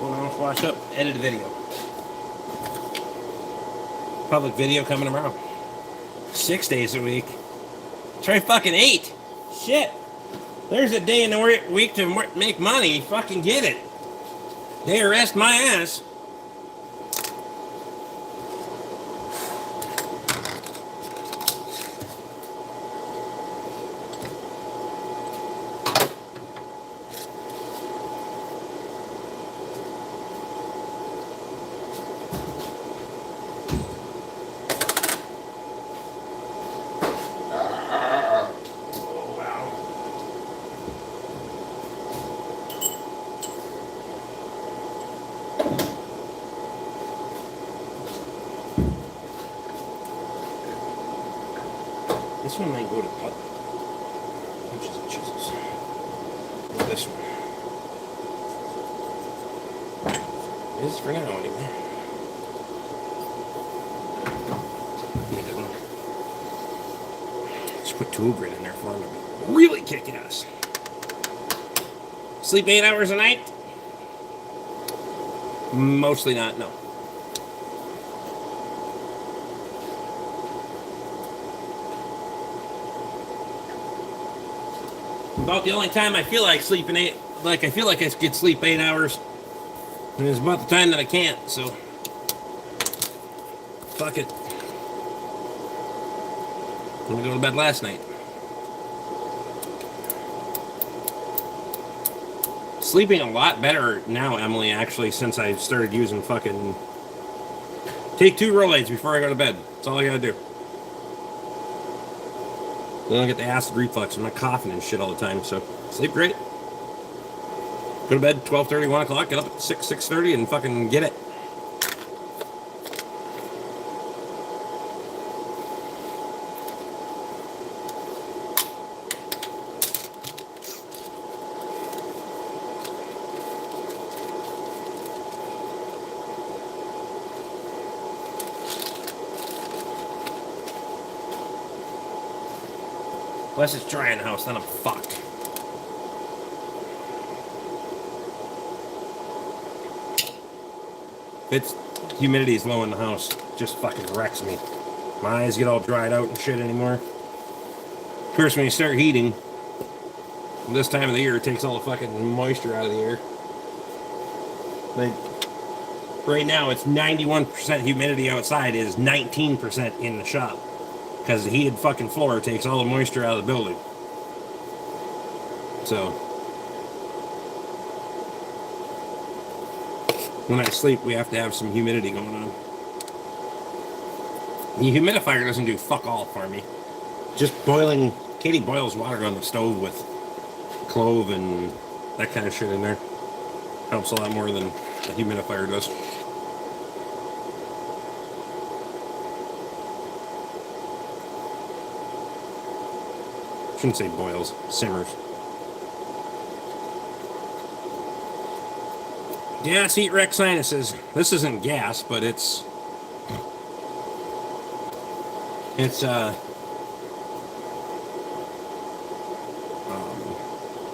Well, I'll wash up, edit a video. Public video coming tomorrow. 6 days a week. Try fucking 8. Shit. There's a day in the week to make money. Fucking get it. They arrest my ass. This one might go to pot. Which is Jesus. This one. This is for now anyway. Just put tool grid in there for him. Really kick ass. Sleep 8 hours a night? Mostly not, no. About the only time I feel like sleeping I feel like I could sleep 8 hours. And it's about the time that I can't, so. Fuck it. I'm gonna go to bed last night. Sleeping a lot better now, Emily, actually, since I started using fucking. Take 2 Rolaids before I go to bed. That's all I gotta do. Then I get the acid reflux. I'm not coughing and shit all the time, so sleep great. Go to bed 12:30, 1 o'clock, get up at 6:30, and fucking get it. Unless it's dry in the house, then I'm fucked. It's humidity is low in the house, just fucking wrecks me. My eyes get all dried out and shit anymore. Of course, when you start heating, this time of the year, it takes all the fucking moisture out of the air. Like, right now, it's 91% humidity outside, it is 19% in the shop. Because the heated fucking floor takes all the moisture out of the building. So, when I sleep, we have to have some humidity going on. The humidifier doesn't do fuck all for me. Just boiling, Katie boils water on the stove with clove and that kind of shit in there. Helps a lot more than the humidifier does. Shouldn't say boils, simmers. Gas heat wreck sinuses. This isn't gas, but it's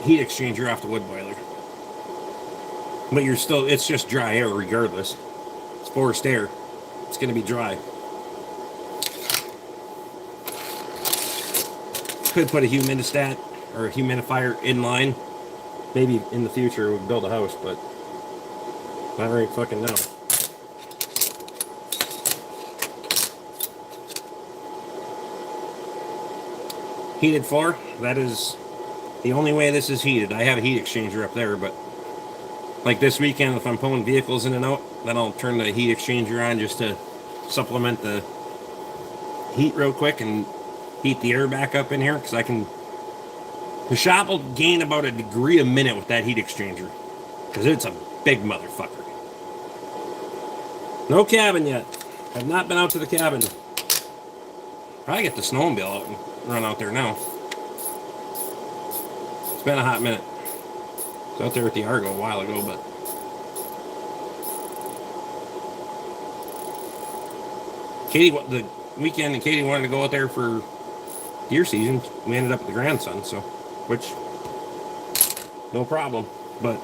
heat exchanger off the wood boiler. But it's just dry air regardless. It's forced air. It's going to be dry. Could put a humidistat or a humidifier in line. Maybe in the future we'll build a house, but not right fucking now. Heated floor, that is the only way this is heated. I have a heat exchanger up there, but like this weekend, if I'm pulling vehicles in and out, then I'll turn the heat exchanger on just to supplement the heat real quick and heat the air back up in here, because the shop will gain about a degree a minute with that heat exchanger, because it's a big motherfucker. No cabin yet. I've not been out to the cabin. Probably get the snowmobile out and run out there now. It's been a hot minute. I was out there with the Argo a while ago, but the weekend, and Katie wanted to go out there for deer season. We ended up at the grandson, so which no problem, but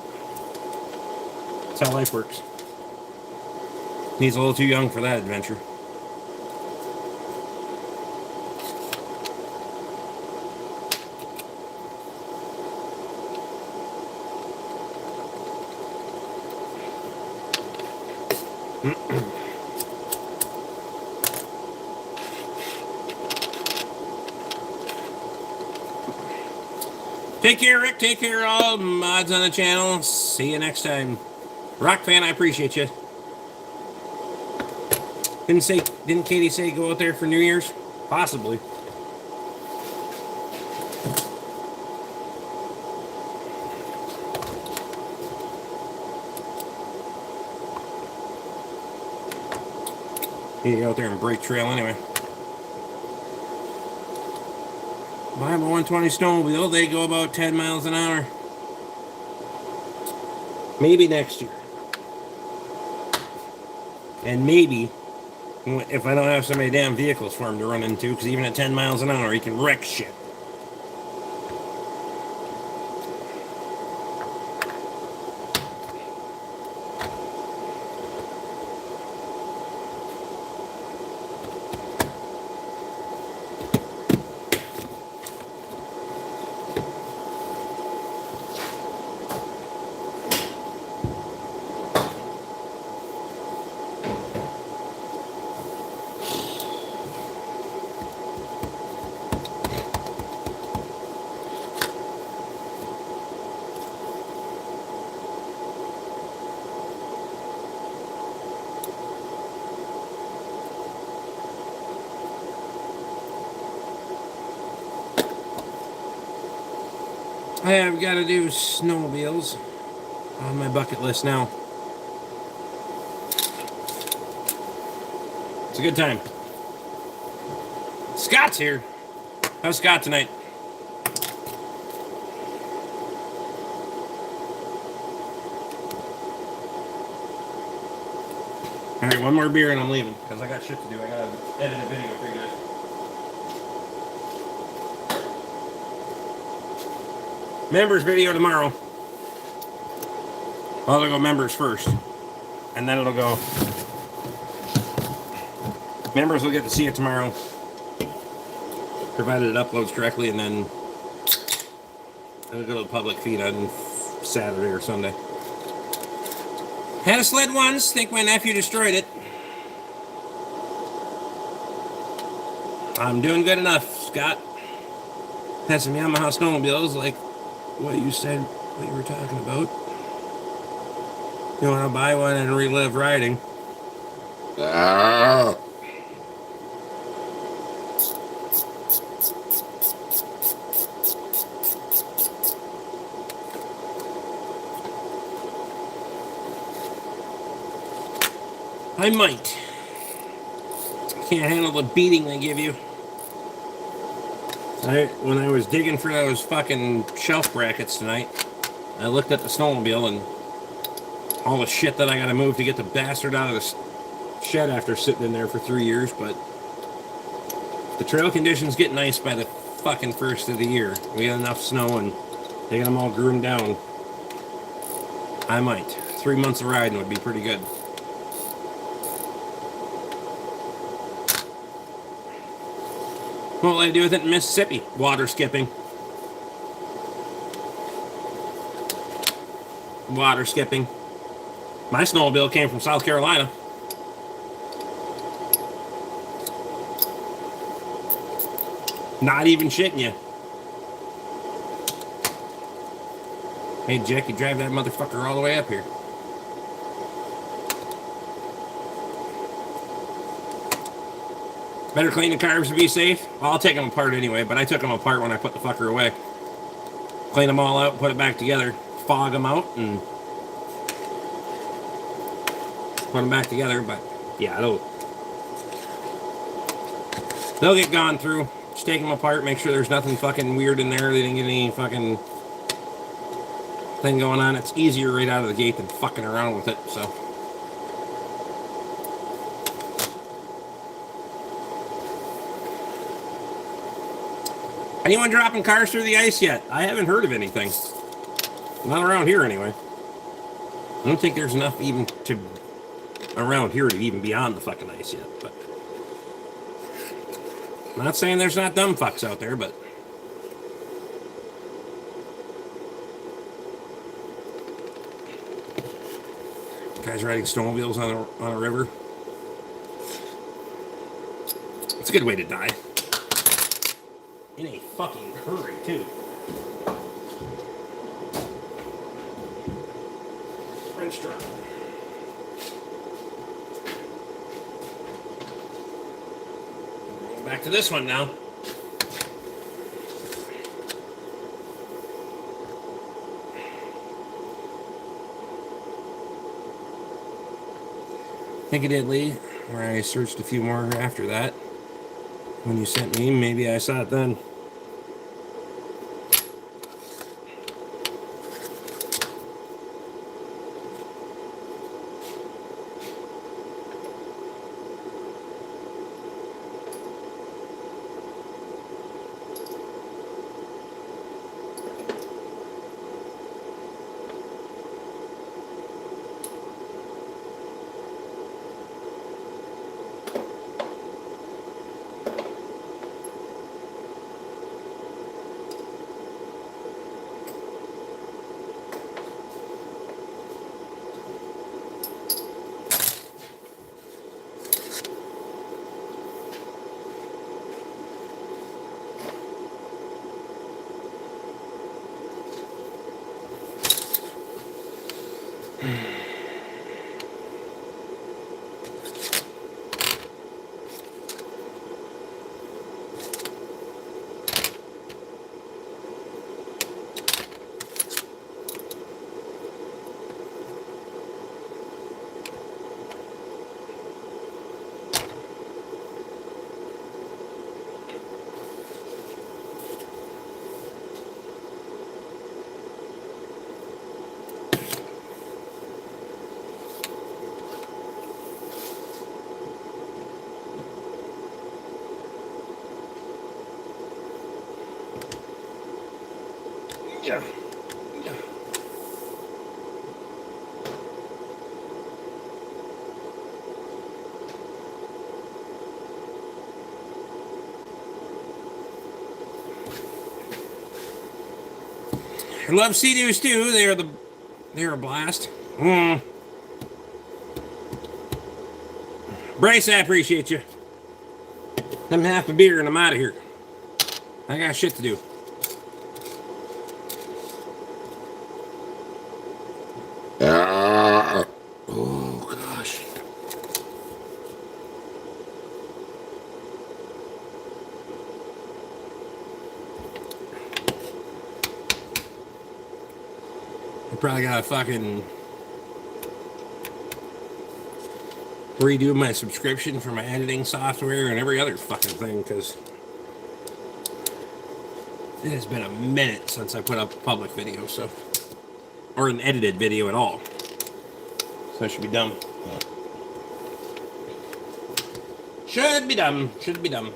that's how life works. He's a little too young for that adventure. Take care, Rick. Take care, all mods on the channel. See you next time. Rock fan, I appreciate you. Didn't Katie say go out there for New Year's? Possibly. Need to go out there and break trail anyway. I have a 120 snowmobile. They go about 10 miles an hour. Maybe next year. And maybe if I don't have so many damn vehicles for him to run into, because even at 10 miles an hour, he can wreck shit. I have got to do snowmobiles on my bucket list now. It's a good time. Scott's here. How's Scott tonight? Alright, one more beer and I'm leaving, because I got shit to do. I gotta edit a video for you guys. Members video tomorrow. Well, it'll go members first. And then it'll go. Members will get to see it tomorrow. Provided it uploads correctly, and then it'll go to the public feed on Saturday or Sunday. Had a sled once, think my nephew destroyed it. I'm doing good enough, Scott. Had some Yamaha snowmobiles, like what you said, what you were talking about. You want to buy one and relive riding? I might. Can't handle the beating they give you. When I was digging for those fucking shelf brackets tonight, I looked at the snowmobile and all the shit that I gotta move to get the bastard out of the shed after sitting in there for 3 years, but the trail conditions get nice by the fucking first of the year. We got enough snow and they got them all groomed down. I might. 3 months of riding would be pretty good. What will I do with it in Mississippi? Water skipping. Water skipping. My snowmobile came from South Carolina. Not even shitting you. Hey, Jack, you drive that motherfucker all the way up here. Better clean the carbs to be safe. Well, I'll take them apart anyway, but I took them apart when I put the fucker away. Clean them all out, put it back together, fog them out, and put them back together. But yeah, they'll get gone through. Just take them apart, make sure there's nothing fucking weird in there. They didn't get any fucking thing going on. It's easier right out of the gate than fucking around with it, so. Anyone dropping cars through the ice yet? I haven't heard of anything. Not around here, anyway. I don't think there's enough even to around here to even be on the fucking ice yet. But I'm not saying there's not dumb fucks out there, but guys riding snowmobiles on a river. It's a good way to die. In a fucking hurry, too. French truck. Back to this one now. I think I did, Lee, or I searched a few more after that. When you sent me, maybe I saw it then. Yeah. I love Sea-Doos too. They're a blast. Bryce, I appreciate you. Let me half a beer and I'm out of here. I got shit to do. Oh gosh. I probably gotta fucking redo my subscription for my editing software and every other fucking thing, because it has been a minute since I put up a public video, so, or an edited video at all. So I should be dumb. Should be dumb. Should be dumb.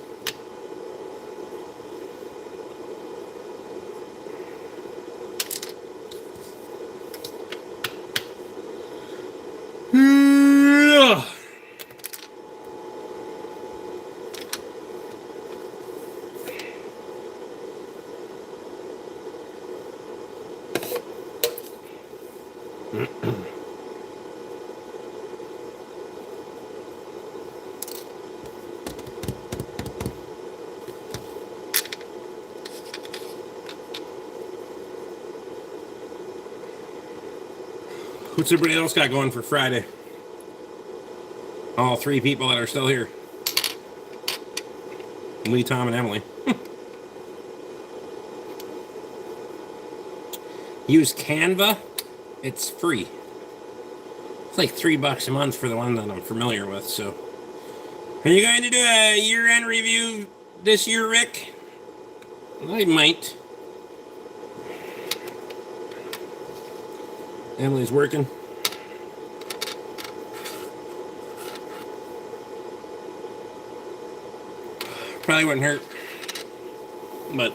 What's everybody else got going for Friday? All three people that are still here. Me, Tom, and Emily. Use Canva. It's free. It's like $3 a month for the one that I'm familiar with, so. Are you going to do a year-end review this year, Rick? I might. Emily's working. Probably wouldn't hurt. But,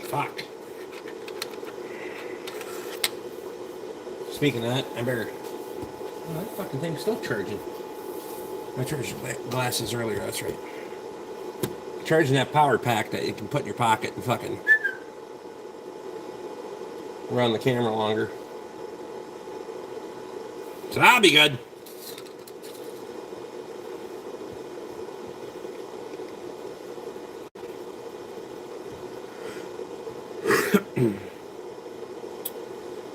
fuck. Speaking of that, I better... Oh, that fucking thing's still charging. I charged glasses earlier, that's right. Charging that power pack that you can put in your pocket and fucking... run the camera longer. So that'll be good.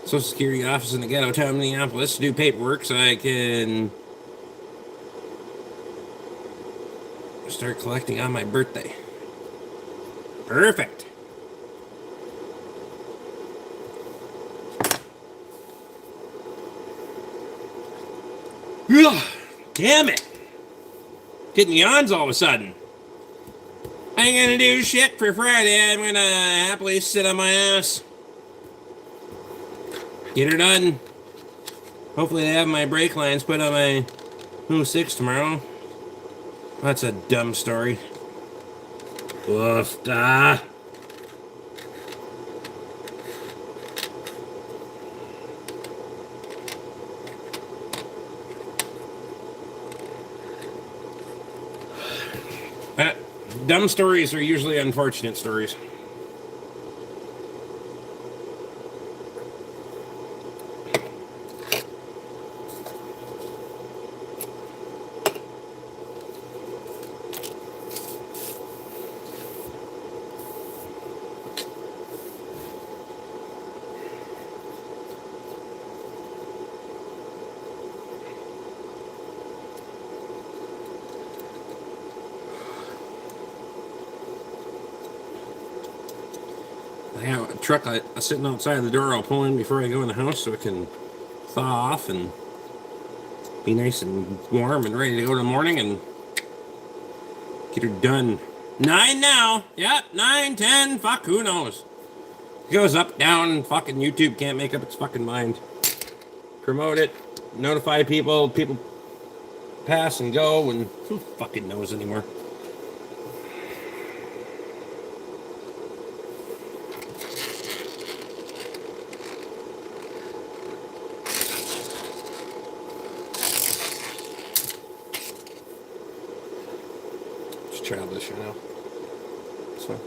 Social Security office in the ghetto town of Minneapolis to do paperwork so I can start collecting on my birthday. Perfect. Ugh, damn it. Getting yawns all of a sudden. I ain't gonna do shit for Friday. I'm gonna happily sit on my ass. Get her done. Hopefully they have my brake lines put on my 06 tomorrow. That's a dumb story. Oof, da. Dumb stories are usually unfortunate stories. I have a truck sitting outside the door. I'll pull in before I go in the house so it can thaw off and be nice and warm and ready to go in the morning and get her done. 9 now. Yep, 9, 10. Fuck, who knows? It goes up, down. Fucking YouTube can't make up its fucking mind. Promote it. Notify people. People pass and go, and who fucking knows anymore? childish, you know. So.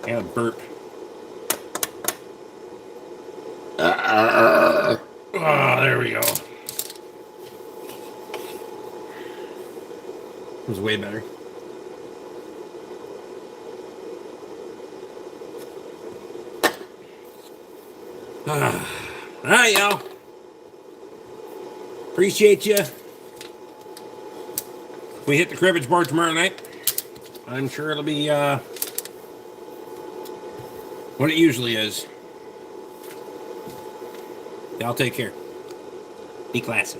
Yeah, burp. Oh, there we go. It was way better. All right, y'all. Appreciate you. We hit the cribbage board tomorrow night. I'm sure it'll be what it usually is. Y'all take care. Be classy.